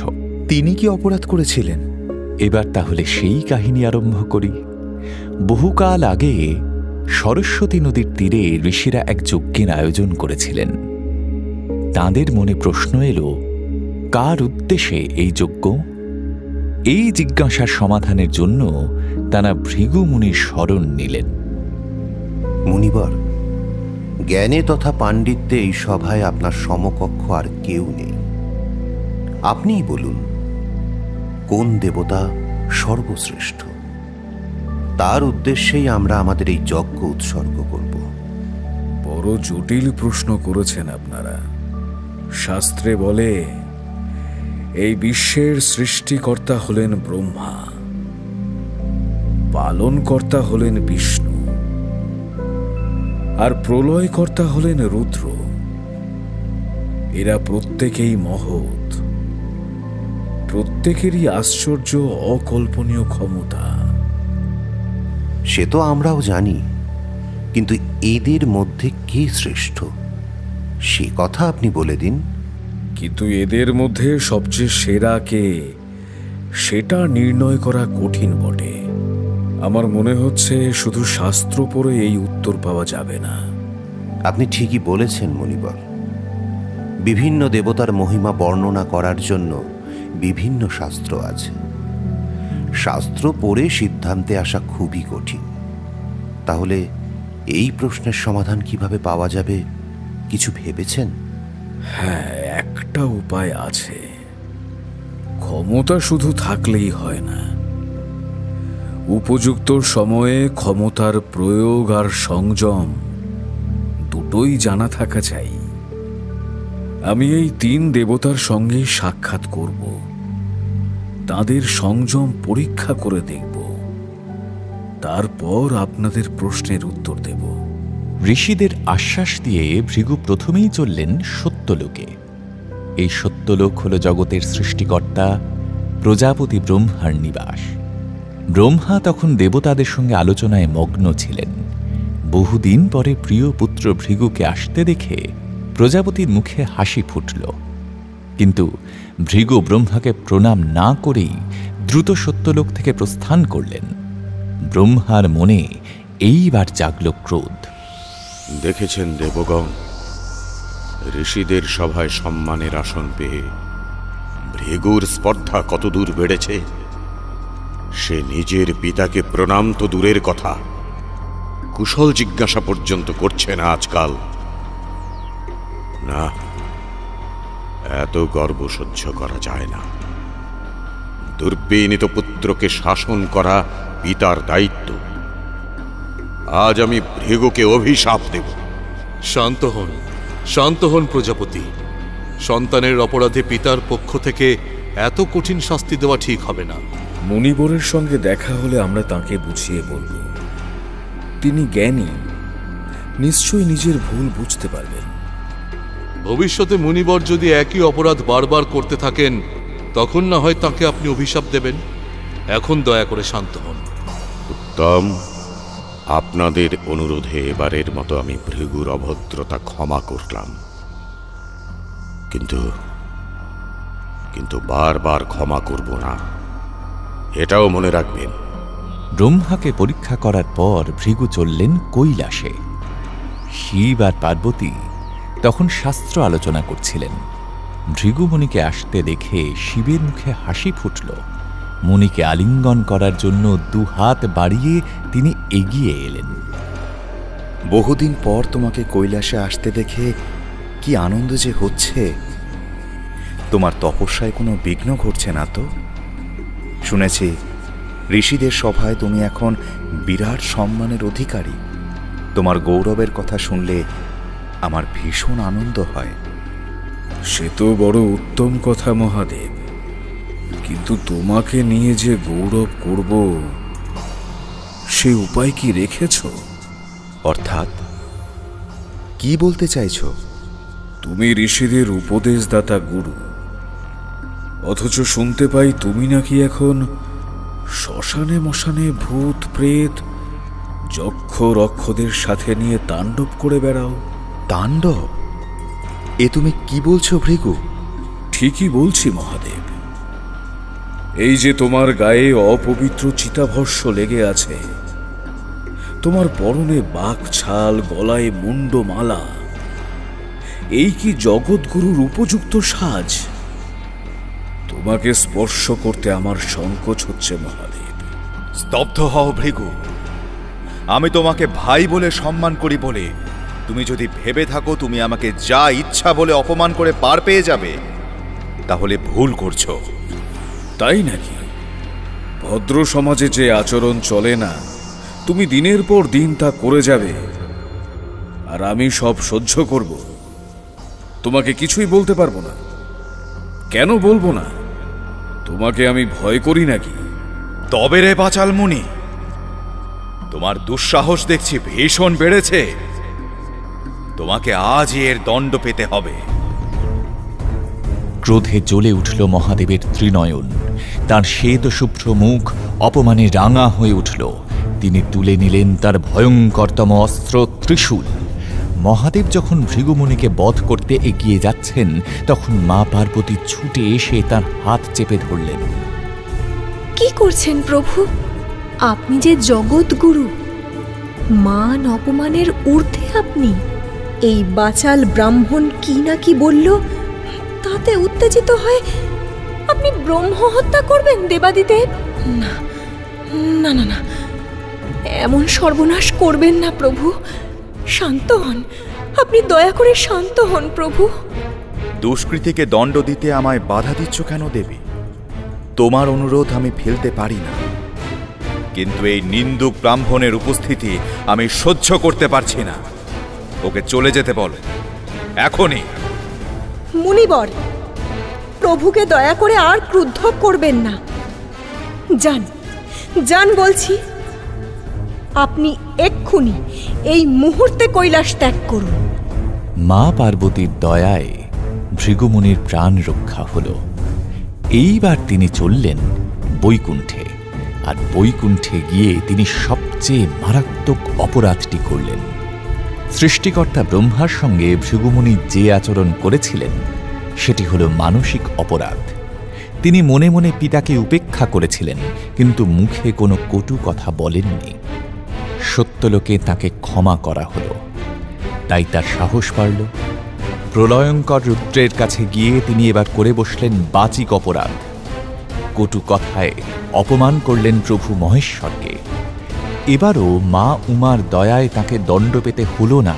তিনি কি অপরাধ করেছিলেন? এবার তাহলে সেই কাহিনী আরম্ভ করি। বহুকাল আগে সরস্বতী নদীর তীরে ঋষিরা এক যজ্ঞের আয়োজন করেছিলেন। তাঁদের মনে প্রশ্ন এলো, কার উদ্দেশ্যে এই যজ্ঞ? এই জিজ্ঞাসার সমাধানের জন্য তারা ভৃগু মুনির শরণ নিলেন। মুনিবর, জ্ঞানে তথা পাণ্ডিত্যে এই সভায় আপনার সমকক্ষ আর কেউ নেই। আপনিই বলুন, কোন দেবতা সর্বশ্রেষ্ঠ? তার উদ্দেশ্যেই আমরা আমাদের এই যজ্ঞ উৎসর্গ করব। বড় জটিল প্রশ্ন করেছেন আপনারা। শাস্ত্রে বলে এই বিশ্বের সৃষ্টিকর্তা হলেন ব্রহ্মা, পালনকর্তা হলেন বিষ্ণু, আর প্রলয়কর্তা হলেন রুদ্র। এরা প্রত্যেকেই মহৎ, প্রত্যেকেরই আশ্চর্য অকল্পনীয় ক্ষমতা। সে তো আমরাও জানি, কিন্তু এদের মধ্যে কে শ্রেষ্ঠ সে কথা আপনি বলে দিন। কিন্তু এদের মধ্যে সবচেয়ে সেরা কে সেটা নির্ণয় করা কঠিন বটে। আমার মনে হচ্ছে শুধু শাস্ত্র পড়ে এই উত্তর পাওয়া যাবে না। আপনি ঠিকই বলেছেন মুনিবর। বিভিন্ন দেবতার মহিমা বর্ণনা করার জন্য বিভিন্ন শাস্ত্র আছে। শাস্ত্র পড়ে সিদ্ধান্তে আসা খুবই কঠিন। তাহলে এই প্রশ্নের সমাধান কিভাবে পাওয়া যাবে কিছু ভেবেছেন? হ্যাঁ, একটা উপায় আছে। ক্ষমতা শুধু থাকলেই হয় না, উপযুক্ত সময়ে ক্ষমতার প্রয়োগ আর সংযম দুটোই জানা থাকা চাই। আমি এই 3 দেবতার সঙ্গে সাক্ষাৎ করব, তাদের সংযম পরীক্ষা করে দেখব, তারপর আপনাদের প্রশ্নের উত্তর দেব। ঋষিদের আশ্বাস দিয়ে ভৃগু প্রথমেই চললেন সত্যলোকে। এই সত্যলোক হল জগতের সৃষ্টিকর্তা প্রজাপতি ব্রহ্মার নিবাস। ব্রহ্মা তখন দেবতাদের সঙ্গে আলোচনায় মগ্ন ছিলেন। বহুদিন পরে প্রিয় পুত্র ভৃগুকে আসতে দেখে প্রজাপতির মুখে হাসি ফুটল। কিন্তু ভৃগু ব্রহ্মাকে প্রণাম না করেই দ্রুত সত্যলোক থেকে প্রস্থান করলেন। ব্রহ্মার মনে এইবার জাগল ক্রোধ। দেখেছেন দেবগণ, ঋষিদের সভায় সম্মানের আসন পেয়ে ভৃগুর স্পর্ধা কতদূর বেড়েছে। সে নিজের পিতাকে প্রণাম তো দূরের কথা, কুশল জিজ্ঞাসা পর্যন্ত করছে না আজকাল। না, এত গর্ব সহ্য করা যায় না। দুর্বিনীত পুত্রকে শাসন করা পিতার দায়িত্ব। আজ আমি ভৃগুকে অভিশাপ দেব। শান্ত হন প্রজাপতি। সন্তানের অপরাধে পিতার পক্ষ থেকে এত কঠিন শাস্তি দেওয়া ঠিক হবে না। মুনিবরের সঙ্গে দেখা হলে আমরা তাকে বুঝিয়ে বলব। তিনি জ্ঞানী, নিশ্চয়ই নিজের ভুল বুঝতে পারবেন। ভবিষ্যতে মুনিবর যদি একই অপরাধ বারবার করতে থাকেন, তখন না হয় তাকে আপনি অভিশাপ দেবেন। এখন দয়া করে শান্ত হন। উত্তম, আপনাদের অনুরোধে এবারের মতো আমি ভৃগুর অভদ্রতা ক্ষমা করলাম, কিন্তু বারবার ক্ষমা করব না, এটাও মনে রাখবেন। ব্রহ্মাকে পরীক্ষা করার পর ভৃগু চললেন কৈলাসে। শিব আর পার্বতী তখন শাস্ত্র আলোচনা করছিলেন। ভৃগু মুনিকে আসতে দেখে শিবের মুখে হাসি ফুটল। মুনিকে আলিঙ্গন করার জন্য 2 হাত বাড়িয়ে তিনি এগিয়ে এলেন। বহুদিন পর তোমাকে কৈলাসে আসতে দেখে কি আনন্দ যে হচ্ছে। তোমার তপস্যায় কোনো বিঘ্ন ঘটছে না তো? শুনেছি ঋষিদের সভায় তুমি এখন বিরাট সম্মানের অধিকারী। তোমার গৌরবের কথা শুনলে আমার ভীষণ আনন্দ হয়। সে তো বড় উত্তম কথা মহাদেব, কিন্তু তোমাকে নিয়ে যে গৌরব করব সে উপায় কি রেখেছ? অর্থাৎ কি বলতে চাইছ? তুমি ঋষিদের উপদেশদাতা গুরু, অথচ শুনতে পাই তুমি নাকি এখন শ্মশানে মশানে ভূত প্রেত যক্ষ রক্ষদের সাথে নিয়ে তাণ্ডব করে বেড়াও। তাণ্ডব? এ তুমি কি বলছো ভৃগু? ঠিকই বলছি মহাদেব। এই যে তোমার গায়ে অপবিত্র চিতাভস্য লেগে আছে, তোমার পরনে বাঘ ছাল, গলায় মুন্ডমালা, এই কি জগৎগুরুর উপযুক্ত সাজ? তোমাকে স্পর্শ করতে আমার সংকোচ হচ্ছে মহাদেব। স্তব্ধ হও ভৃগু। আমি তোমাকে ভাই বলে সম্মান করি বলে তুমি যদি ভেবে থাকো তুমি আমাকে যা ইচ্ছা বলে অপমান করে পার পেয়ে যাবে, তাহলে ভুল করছো। তাই নাকি? ভদ্র সমাজে যে আচরণ চলে না, তুমি দিনের পর দিন তা করে যাবে, আর আমি সব সহ্য করব? তোমাকে কিছুই বলতে পারবো না। কেন বলবো না? তোমাকে আমি ভয় করি নাকি? তবে রে পাঁচাল মুনি, তোমার দুঃসাহস দেখছি ভীষণ বেড়েছে। তোমাকে আজই এর দণ্ড পেতে হবে। ক্রোধে জ্বলে উঠল মহাদেবের ত্রিনয়ন। তার শ্বেত শুভ্র মুখ অপমানে রাঙা হয়ে উঠল। তিনি তুলে নিলেন তার ভয়ঙ্করতম অস্ত্র ত্রিশূল। মহাদেব যখন ভৃগুমুনিকে বধ করতে এগিয়ে যাচ্ছেন, তখন মা পার্বতী ছুটে এসে তার হাত চেপে ধরলেন। কি করছেন প্রভু? আপনি যে জগৎগুরু, মান অপমানের ঊর্ধ্বে আপনি। এই বাচাল ব্রাহ্মণ কি না কি বলল, তাতে উত্তেজিত হয়ে আপনি ব্রহ্ম হত্যা করবেন দেবাদিদেব? না না না না, এমন সর্বনাশ করবেন না প্রভু। শান্ত হন, আপনি দয়া করে শান্ত হন প্রভু। দুষ্কৃতীকে দণ্ড দিতে আমায় বাধা দিচ্ছ কেন দেবী? তোমার অনুরোধ আমি ফেলতে পারি না, কিন্তু এই নিন্দুক ব্রাহ্মণের উপস্থিতি আমি সহ্য করতে পারছি না। ওকে চলে যেতে বল এখনই। মুনিবর, প্রভুকে দয়া করে আর ক্রুদ্ধ করবেন না। যান যান বলছি। আপনি এক্ষুনি এই মুহূর্তে কৈলাস ত্যাগ করুন। মা পার্বতীর দয়ায় ভৃগুমুনির প্রাণ রক্ষা হল। এইবার তিনি চললেন বৈকুণ্ঠে, আর বৈকুণ্ঠে গিয়ে তিনি সবচেয়ে মারাত্মক অপরাধটি করলেন। সৃষ্টিকর্তা ব্রহ্মার সঙ্গে ভৃগুমুনি যে আচরণ করেছিলেন, সেটি হল মানসিক অপরাধ। তিনি মনে মনে পিতাকে উপেক্ষা করেছিলেন, কিন্তু মুখে কোনো কটু কথা বলেননি। সত্যলোকে তাকে ক্ষমা করা হল। তাই তার সাহস বাড়ল। প্রলয়ঙ্কর রুদ্রের কাছে গিয়ে তিনি এবার করে বসলেন বাচিক অপরাধ। কটু কথায় অপমান করলেন প্রভু মহেশ্বরকে। এবারও মা উমার দয়ায় তাকে দণ্ড পেতে হল না,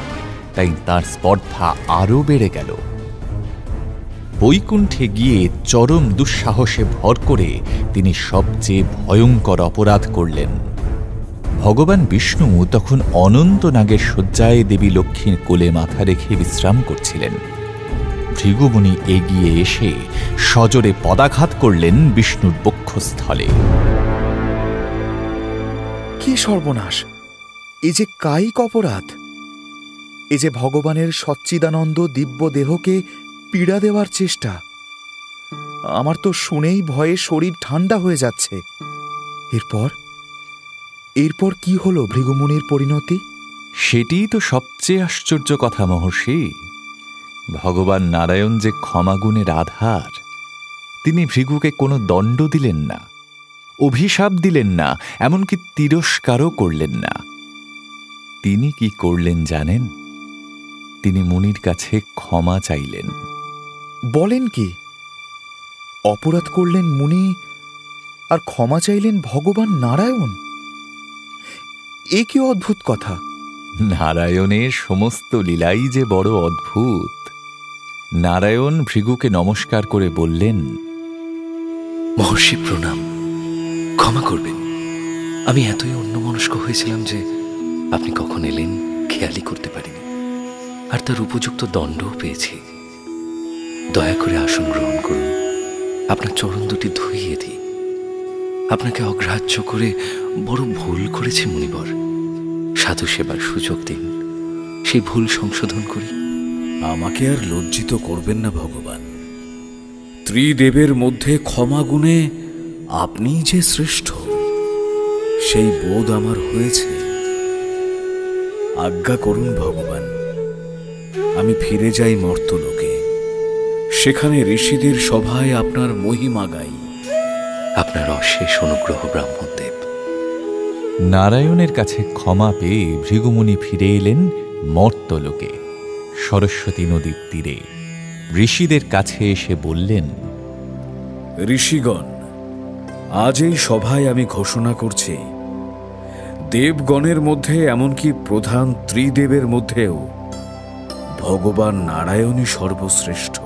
তাই তার স্পর্ধা আরও বেড়ে গেল। বৈকুণ্ঠে গিয়ে চরম দুঃসাহসে ভর করে তিনি সবচেয়ে ভয়ঙ্কর অপরাধ করলেন। ভগবান বিষ্ণু তখন অনন্ত নাগের শয্যায় দেবী লক্ষ্মীর কোলে মাথা রেখে বিশ্রাম করছিলেন। ভৃগুমুনি এগিয়ে এসে সজোরে পদাঘাত করলেন বিষ্ণুর বক্ষস্থলে। কি সর্বনাশ! এ যে কায়িক অপরাধ। এ যে ভগবানের সচ্চিদানন্দ দিব্য দেহকে পীড়া দেওয়ার চেষ্টা। আমার তো শুনেই ভয়ে শরীর ঠান্ডা হয়ে যাচ্ছে। এরপর কি হলো ভৃগুমুনির পরিণতি? সেটিই তো সবচেয়ে আশ্চর্য কথা মহর্ষি। ভগবান নারায়ণ যে ক্ষমাগুণের আধার, তিনি ভৃগুকে কোনো দণ্ড দিলেন না, অভিশাপ দিলেন না, এমনকি তিরস্কারও করলেন না। তিনি কি করলেন জানেন? তিনি মুনির কাছে ক্ষমা চাইলেন। বলেন কি? অপরাধ করলেন মুনি আর ক্ষমা চাইলেন ভগবান নারায়ণ? এ কি অদ্ভুত কথা! নারায়ণের সমস্ত লীলাই যে বড় অদ্ভুত। নারায়ণ ভৃগুকে নমস্কার করে বললেন, মহর্ষি প্রণাম, ক্ষমা করবেন। আমি এতই অন্যমনস্ক হয়েছিলাম যে আপনি কখন এলেন খেয়ালই করতে পারিনি, আর তার উপযুক্ত দণ্ডও পেয়েছি। দয়া করে আসন গ্রহণ করুন, আপনার চরণ দুটি ধুইয়ে দিই। আপনাকে অগ্রাহ্য করে বড় ভুল করেছি মুনিবর। সাধু সেবার সুযোগ দিন, সেই ভুল সংশোধন করি। আমাকে আর লজ্জিত করবেন না ভগবান। ত্রিদেবের মধ্যে ক্ষমা গুণে আপনি যে শ্রেষ্ঠ, সেই বোধ আমার হয়েছে। আজ্ঞা করুন ভগবান, আমি ফিরে যাই মর্তলোকে। সেখানে ঋষিদের সভায় আপনার মহিমা গাই। আপনার অশেষ অনুগ্রহ ব্রাহ্মণদেব। নারায়ণের কাছে ক্ষমা পেয়ে ভৃগুমুনি ফিরে এলেন মর্ত্যলোকে। সরস্বতী নদীর তীরে ঋষিদের কাছে এসে বললেন, ঋষিগণ, আজ এই সভায় আমি ঘোষণা করছি, দেবগণের মধ্যে এমনকি প্রধান ত্রিদেবের মধ্যেও ভগবান নারায়ণই সর্বশ্রেষ্ঠ।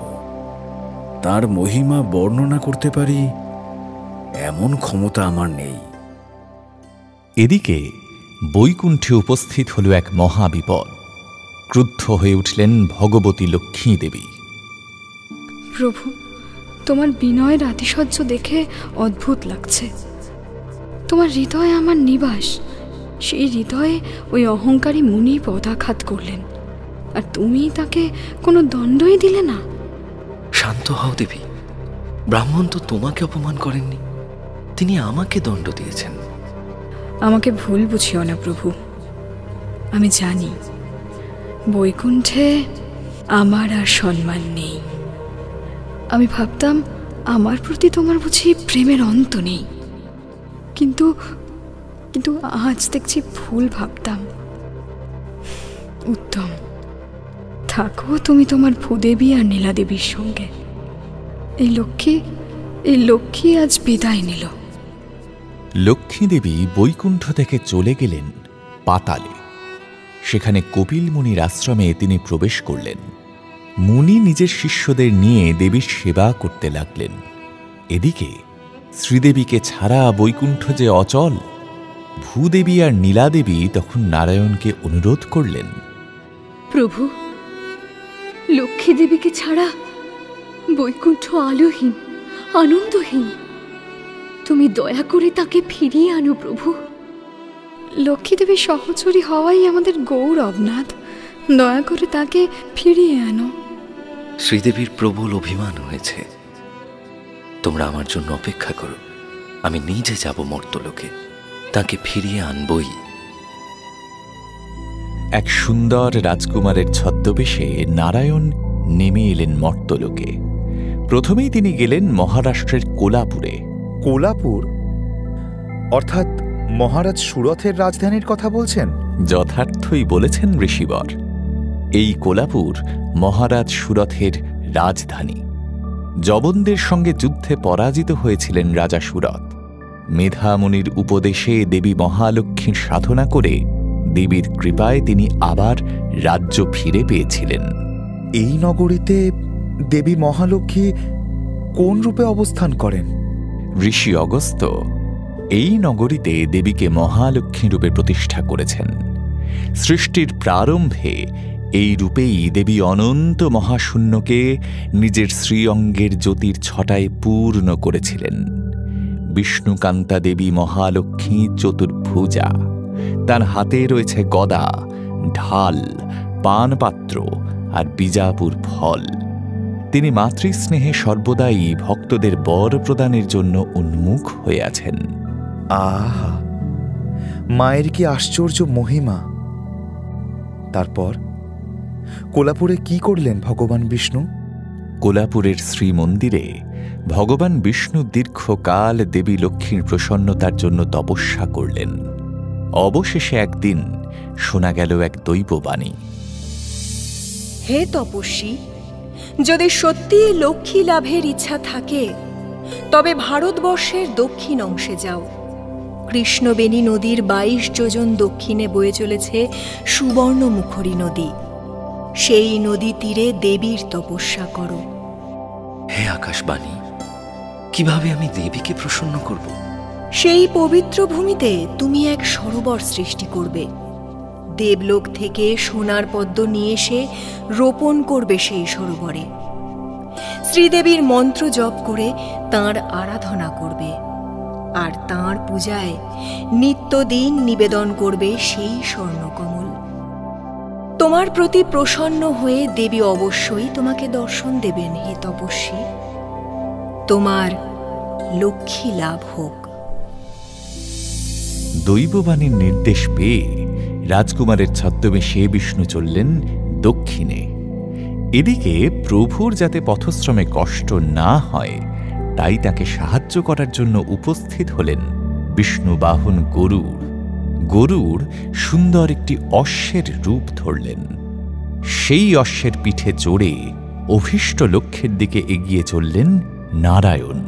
তার মহিমা বর্ণনা করতে পারি এমন ক্ষমতা আমার নেই। এদিকে বৈকুণ্ঠে উপস্থিত হল এক মহাবিপদ। ক্রুদ্ধ হয়ে উঠলেন ভগবতী লক্ষ্মী দেবী। প্রভু, তোমার বিনয়ের আতিশয্য দেখে অদ্ভুত লাগছে। তোমার হৃদয়ে আমার নিবাস, সেই হৃদয়ে ওই অহংকারী মুনি পদাঘাত করলেন, আর তুমি তাকে কোনো দণ্ডই দিলে না। শান্ত হও দেবী, ব্রাহ্মণ তো তোমাকে অপমান করেননি, তিনি আমাকে দণ্ড দিয়েছেন। আমাকে ভুল বুঝিও না প্রভু, আমি জানি বৈকুণ্ঠে আমার আর সম্মান নেই। আমি ভাবতাম আমার প্রতি তোমার বুঝি প্রেমের অন্ত নেই, কিন্তু কিন্তু আজ দেখছি ভুল ভাবতাম। উত্তম, থাকো তুমি তোমার ভূদেবী আর নীলাদেবীর সঙ্গে। এই লক্ষ্মী আজ বিদায় নিল। লক্ষ্মীদেবী বৈকুণ্ঠ থেকে চলে গেলেন পাতালে। সেখানে কপিল মুনির আশ্রমে তিনি প্রবেশ করলেন। মুনি নিজের শিষ্যদের নিয়ে দেবীর সেবা করতে লাগলেন। এদিকে শ্রীদেবীকে ছাড়া বৈকুণ্ঠ যে অচল। ভূদেবী আর নীলাদেবী তখন নারায়ণকে অনুরোধ করলেন, প্রভু, লক্ষ্মী দেবীকে ছাড়া বৈকুণ্ঠ আলোহীন, আনন্দহীন। তুমি দয়া করে তাকে ফিরিয়ে আনো প্রভু। লক্ষ্মী দেবী সহচরী হওয়াই আমাদের গৌরব, নাথ। দয়া করে তাকে ফিরিয়ে আনো। শ্রীদেবীর প্রবল অভিমান হয়েছে, তোমরা আমার জন্য অপেক্ষা করো, আমি নিজে যাব মর্ত্যলোকে, তাকে ফিরিয়ে আনবই। এক সুন্দর রাজকুমারের ছদ্মবেশে নারায়ণ নেমে এলেন মর্ত্যলোকে। প্রথমেই তিনি গেলেন মহারাষ্ট্রের কোলাপুরে। কোলাপুর অর্থাৎ মহারাজ সুরথের রাজধানীর কথা বলছেন? যথার্থই বলেছেন ঋষিবর। এই কোলাপুর মহারাজ সুরথের রাজধানী। যবনদের সঙ্গে যুদ্ধে পরাজিত হয়েছিলেন রাজা সুরথ। মেধামুনির উপদেশে দেবী মহালক্ষ্মীর সাধনা করে দেবীর কৃপায় তিনি আবার রাজ্য ফিরে পেয়েছিলেন। এই নগরীতে দেবী মহালক্ষ্মী কোন রূপে অবস্থান করেন? ঋষি অগস্ত্য এই নগরীতে দেবীকে মহালক্ষ্মী রূপে প্রতিষ্ঠা করেছেন। সৃষ্টির প্রারম্ভে এই রূপেই দেবী অনন্ত মহাশূন্যকে নিজের শ্রীঅঙ্গের জ্যোতির ছটায় পূর্ণ করেছিলেন। বিষ্ণুকান্তা দেবী মহালক্ষ্মী চতুর্ভুজা। তার হাতে রয়েছে গদা, ঢাল, পানপাত্র আর বিজাপুর ফল। তিনি মাতৃস্নেহে সর্বদাই ভক্তদের বর প্রদানের জন্য উন্মুখ হয়ে আছেন। আহা, মায়ের কি আশ্চর্য মহিমা! তারপর কোলাপুরে কি করলেন ভগবান বিষ্ণু? কোলাপুরের শ্রীমন্দিরে ভগবান বিষ্ণু দীর্ঘকাল দেবী লক্ষ্মীর প্রসন্নতার জন্য তপস্যা করলেন। অবশেষে একদিন শোনা গেল এক দৈববাণী। হে তপস্বী, যদি সত্যি লক্ষ্মী লাভের ইচ্ছা থাকে তবে ভারতবর্ষের দক্ষিণ অংশে যাও। কৃষ্ণবেণী নদীর 22 যোজন দক্ষিণে বয়ে চলেছে সুবর্ণমুখরী নদী। সেই নদী তীরে দেবীর তপস্যা করো। হে আকাশবাণী, কিভাবে আমি দেবীকে প্রসন্ন করব? সেই পবিত্র ভূমিতে তুমি এক সরোবর সৃষ্টি করবে। দেবলোক থেকে সোনার পদ্ম নিয়ে এসে রোপণ করবে সেই সরোবরে। শ্রীদেবীর মন্ত্র জপ করে তাঁর আরাধনা করবে, আর তাঁর পূজায় নিত্যদিন নিবেদন করবে সেই স্বর্ণকমল। তোমার প্রতি প্রসন্ন হয়ে দেবী অবশ্যই তোমাকে দর্শন দেবেন। হে তপস্বী, তোমার লক্ষ্মী লাভ হোক। দৈববাণীর নির্দেশ পেয়ে রাজকুমারের ছদ্মবেশে বিষ্ণু চললেন দক্ষিণে। এদিকে প্রভুর যাতে পথশ্রমে কষ্ট না হয় তাই তাকে সাহায্য করার জন্য উপস্থিত হলেন বিষ্ণু বাহন গরুড়। গরুড় সুন্দর একটি অশ্বের রূপ ধরলেন। সেই অশ্বের পিঠে চড়ে অভীষ্ট লক্ষ্যের দিকে এগিয়ে চললেন নারায়ণ।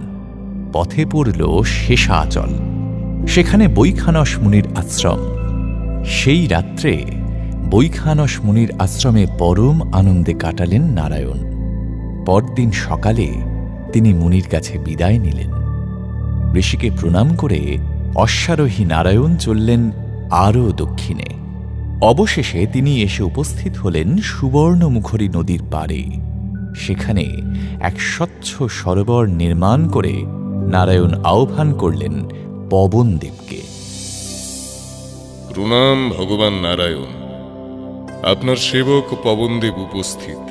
পথে পড়ল শেষাচল, সেখানে বৈখানস মুনির আশ্রম। সেই রাত্রে বৈখানস মুনির আশ্রমে পরম আনন্দে কাটালেন নারায়ণ। পরদিন সকালে তিনি মুনির কাছে বিদায় নিলেন। ঋষিকে প্রণাম করে অশ্বারোহী নারায়ণ চললেন আরও দক্ষিণে। অবশেষে তিনি এসে উপস্থিত হলেন সুবর্ণমুখরী নদীর পাড়ে। সেখানে এক স্বচ্ছ সরোবর নির্মাণ করে নারায়ণ আহ্বান করলেন পবনদেবকে। প্রণাম ভগবান নারায়ণ, আপনার সেবক পবনদেব উপস্থিত।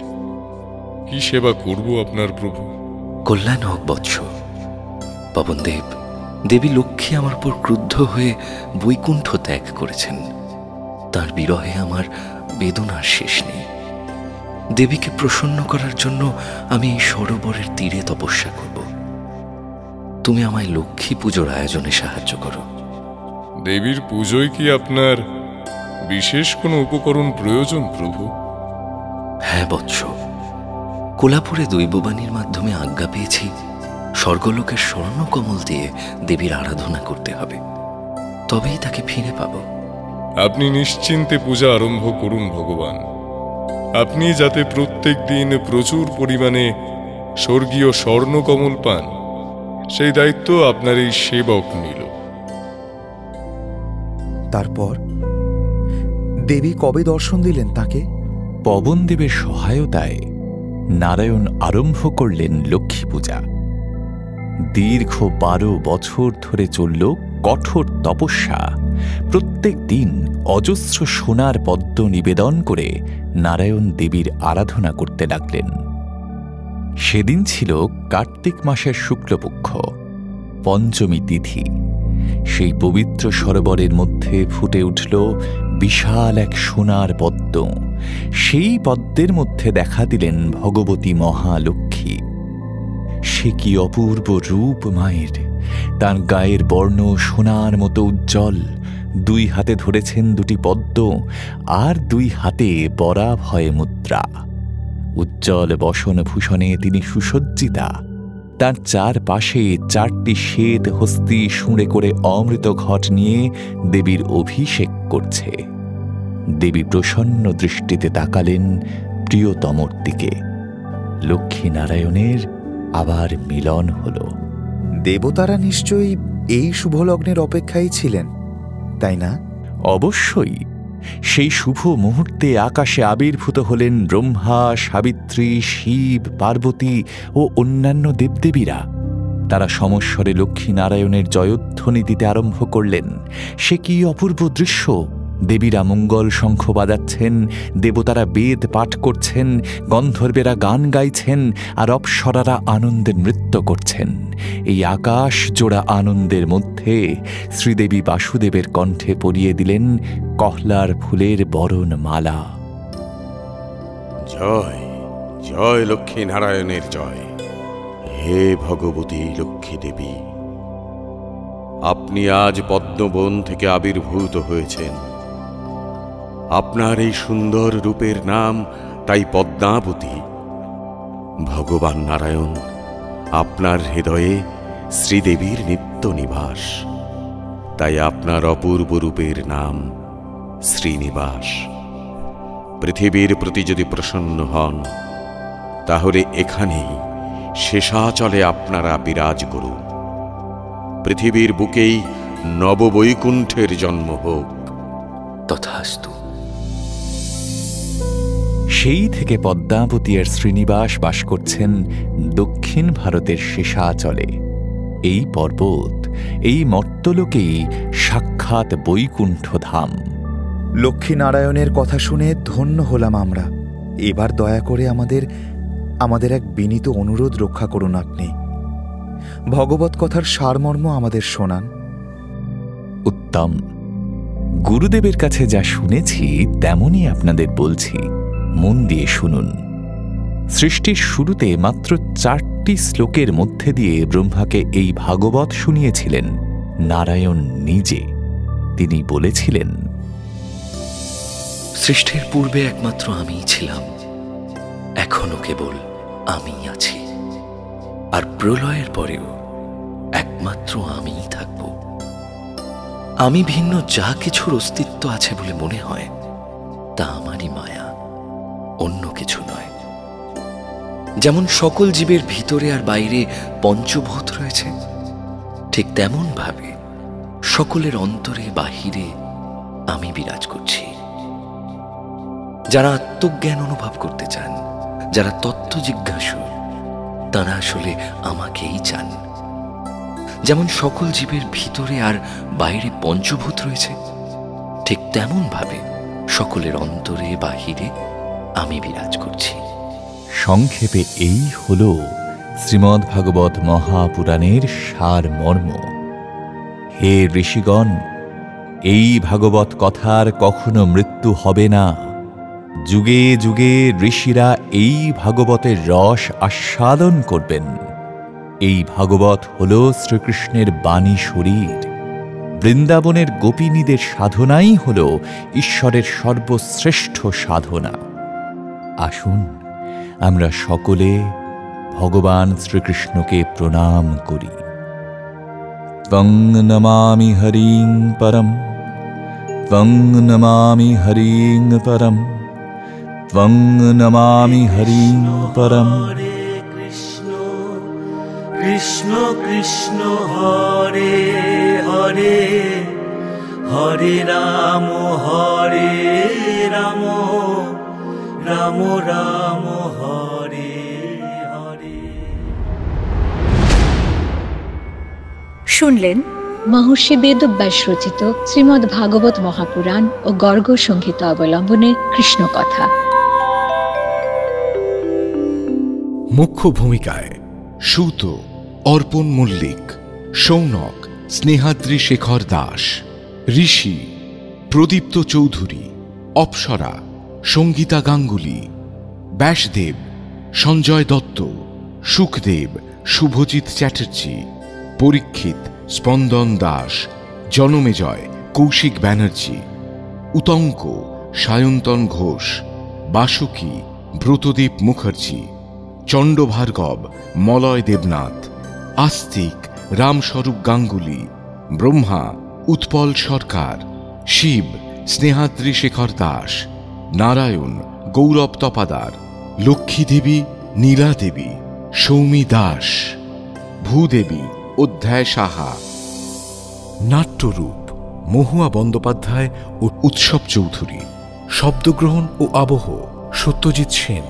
কি সেবা করব আপনার প্রভু? কল্যাণ হোক বৎস। পবনদেব, দেবী লক্ষ্মী আমার উপর ক্রুদ্ধ হয়ে বৈকুণ্ঠ ত্যাগ করেছেন। তার বিরহে আমার বেদনার শেষ নেই। দেবীকে প্রসন্ন করার জন্য আমি এই সরোবরের তীরে তপস্যা করব। তুমি আমায় লক্ষ্মী পুজোর আয়োজনে সাহায্য করো। দেবীর পুজোয় কি আপনার বিশেষ কোনো উপকরণ প্রয়োজন প্রভু? হ্যাঁ বৎস, কোলাপুরে দৈববাণীর মাধ্যমে আজ্ঞা পেয়েছি স্বর্গলোকের স্বর্ণকমল দিয়ে দেবীর আরাধনা করতে হবে, তবেই তাকে ফিরে পাব। আপনি নিশ্চিন্তে পূজা আরম্ভ করুন ভগবান। আপনি যাতে প্রত্যেক দিন প্রচুর পরিমাণে স্বর্গীয় স্বর্ণকমল পান, সেই দায়িত্ব আপনার এই সেবক নিল। তারপর দেবী কবে দর্শন দিলেন তাকে? পবনদেবের সহায়তায় নারায়ণ আরম্ভ করলেন লক্ষ্মী পূজা। দীর্ঘ 12 বছর ধরে চলল কঠোর তপস্যা। প্রত্যেক দিন অজস্র সোনার পদ্ম নিবেদন করে নারায়ণ দেবীর আরাধনা করতে লাগলেন। সেদিন ছিল কার্তিক মাসের শুক্লপক্ষ, পঞ্চমী তিথি। সেই পবিত্র সরোবরের মধ্যে ফুটে উঠল বিশাল এক সোনার পদ্ম। সেই পদ্মের মধ্যে দেখা দিলেন ভগবতী মহালক্ষ্মী। সে কি অপূর্ব রূপ মায়ের! তার গায়ের বর্ণ সোনার মতো উজ্জ্বল। 2 হাতে ধরেছেন 2টি পদ্ম, আর 2 হাতে বরাভয় মুদ্রা। উজ্জ্বল বসনভূষণে তিনি সুসজ্জিতা। তার চারপাশে 4টি শ্বেত হস্তি শুঁড়ে করে অমৃত ঘট নিয়ে দেবীর অভিষেক করছে। দেবী প্রসন্ন দৃষ্টিতে তাকালেন প্রিয়তমর দিকে। লক্ষ্মী নারায়ণের আবার মিলন হল। দেবতারা নিশ্চয়ই এই শুভলগ্নের অপেক্ষায় ছিলেন, তাই না? অবশ্যই। সেই শুভ মুহূর্তে আকাশে আবির্ভূত হলেন ব্রহ্মা, সাবিত্রী, শিব, পার্বতী ও অন্যান্য দেবদেবীরা। তারা সমস্বরে লক্ষ্মী নারায়ণের জয়ধ্বনি দিতে আরম্ভ করলেন। সে কি অপূর্ব দৃশ্য! দেবীরা মঙ্গল শঙ্খ বাজাচ্ছেন, দেবতারা বেদ পাঠ করছেন, গন্ধর্বেরা গান গাইছেন, আর অপ্সরারা আনন্দে নৃত্য করছেন। এই আকাশ জোড়া আনন্দের মধ্যে শ্রীদেবী বাসুদেবের কণ্ঠে পরিয়ে দিলেন কহলার ফুলের বরণ মালা। জয় জয় লক্ষ্মী নারায়ণের জয়। হে ভগবতী লক্ষ্মী দেবী, আপনি আজ পদ্মবন থেকে আবির্ভূত হয়েছেন। আপনার এই সুন্দর রূপের নাম তাই পদ্মাবতী। ভগবান নারায়ণ, আপনার হৃদয়ে শ্রীদেবীর নিত্য নিবাস, তাই আপনার অপূর্ব রূপের নাম শ্রীনিবাস। পৃথিবীর প্রতি যদি প্রসন্ন হন, তাহলে এখানেই শেষাচলে আপনারা বিরাজ করুন। পৃথিবীর বুকেই নববৈকুণ্ঠের জন্ম হোক। তথাস্তু। সেই থেকে পদ্মাবতী আর শ্রীনিবাস বাস করছেন দক্ষিণ ভারতের শেষাচলে। এই পর্বত, এই মর্তলোকেই সাক্ষাৎ বৈকুণ্ঠ ধাম। লক্ষ্মী নারায়ণের কথা শুনে ধন্য হলাম আমরা। এবার দয়া করে আমাদের এক বিনীত অনুরোধ রক্ষা করুন আপনি। ভগবত কথার সারমর্ম আমাদের শোনান। উত্তম। গুরুদেবের কাছে যা শুনেছি তেমনই আপনাদের বলছি, মন দিয়ে শুনুন। সৃষ্টির শুরুতে মাত্র 4টি শ্লোকের মধ্যে দিয়ে ব্রহ্মাকে এই ভাগবত শুনিয়েছিলেন নারায়ণ নিজে। তিনি বলেছিলেন, সৃষ্টির পূর্বে একমাত্র আমিই ছিলাম, এখনো কেবল আমিই আছি, আর প্রলয়ের পরেও একমাত্র আমিই থাকব। আমি ভিন্ন যা কিছুর অস্তিত্ব আছে বলে মনে হয় তা আমারই মায়া, অন্য কিছু নয়। যেমন সকল জীবের ভিতরে আর বাইরে পঞ্চভূত রয়েছে, ঠিক তেমন ভাবে সকলের অন্তরে বাহিরে আমি বিরাজ করছি। যারা আত্মজ্ঞান অনুভব করতে চান, যারা তত্ত্ব জিজ্ঞাসু, তারা আসলে আমাকেই চান। যেমন সকল জীবের ভিতরে আর বাইরে পঞ্চভূত রয়েছে, ঠিক তেমন ভাবে সকলের অন্তরে বাহিরে আমি বিরাজ করছি। সংক্ষেপে এই হল শ্রীমদ্ভাগবত মহাপুরাণের সারমর্ম। হে ঋষিগণ, এই ভাগবত কথার কখনো মৃত্যু হবে না। যুগে যুগে ঋষিরা এই ভাগবতের রস আস্বাদন করবেন। এই ভাগবত হল শ্রীকৃষ্ণের বাণী শরীর। বৃন্দাবনের গোপিনীদের সাধনাই হল ঈশ্বরের সর্বশ্রেষ্ঠ সাধনা। আসুন আমরা সকলে ভগবান শ্রীকৃষ্ণকে প্রণাম করি। ত্বং নমামি হরিং পরম, ত্বং নমামি হরিং পরম, ত্বং নমামি হরিং পরম। কৃষ্ণ কৃষ্ণ হরে হরে, হরে রাম রাম, রাম রাম হরে হরে। শুনলেন মহর্ষি বেদব্যাস রচিত শ্রীমদ্ ভাগবত মহাপুরাণ ও গর্গ সংহিতা অবলম্বনে কৃষ্ণ কথা। মুখ্য ভূমিকায় সুত অর্পণ মল্লিক, সৌনক স্নেহাদ্রি শেখর দাস, ঋষি প্রদীপ্ত চৌধুরী, অপ্সরা সঙ্গীতা গাঙ্গুলি, ব্যাসদেব সঞ্জয় দত্ত, সুখদেব শুভজিৎ চ্যাটার্জি, পরীক্ষিত স্পন্দন দাস, জনমেজয় কৌশিক ব্যানার্জি, উতঙ্ক সায়ন্তন ঘোষ, বাসুকী ব্রতদীপ মুখার্জি, চণ্ডভার্গব মলয় দেবনাথ, আস্তিক রামস্বরূপ গাঙ্গুলি, ব্রহ্মা উৎপল সরকার, শিব স্নেহাদ্রি শেখর দাস, নারায়ণ গৌরব তপাদার, লক্ষ্মী দেবী নীলা দেবী, সৌমি দাস, ভূদেবী অধ্যায় সাহা। নাট্যরূপ মহুয়া বন্দ্যোপাধ্যায় ও উৎসব চৌধুরী, শব্দগ্রহণ ও আবহ সত্যজিৎ সেন,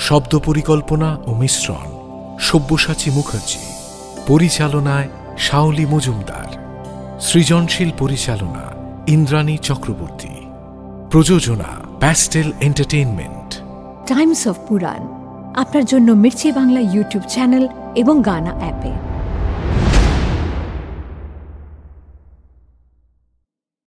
শব্দ পরিকল্পনা ও মিশ্রণ সব্যসাচী মুখার্জি, পরিচালনায় শাওলি মজুমদার, সৃজনশীল পরিচালনা ইন্দ্রাণী চক্রবর্তী, প্রযোজনা প্যাস্টেল এন্টারটেইনমেন্ট। টাইমস অফ পুরাণ আপনার জন্য মির্চি বাংলা ইউটিউব চ্যানেল এবং গানা অ্যাপে।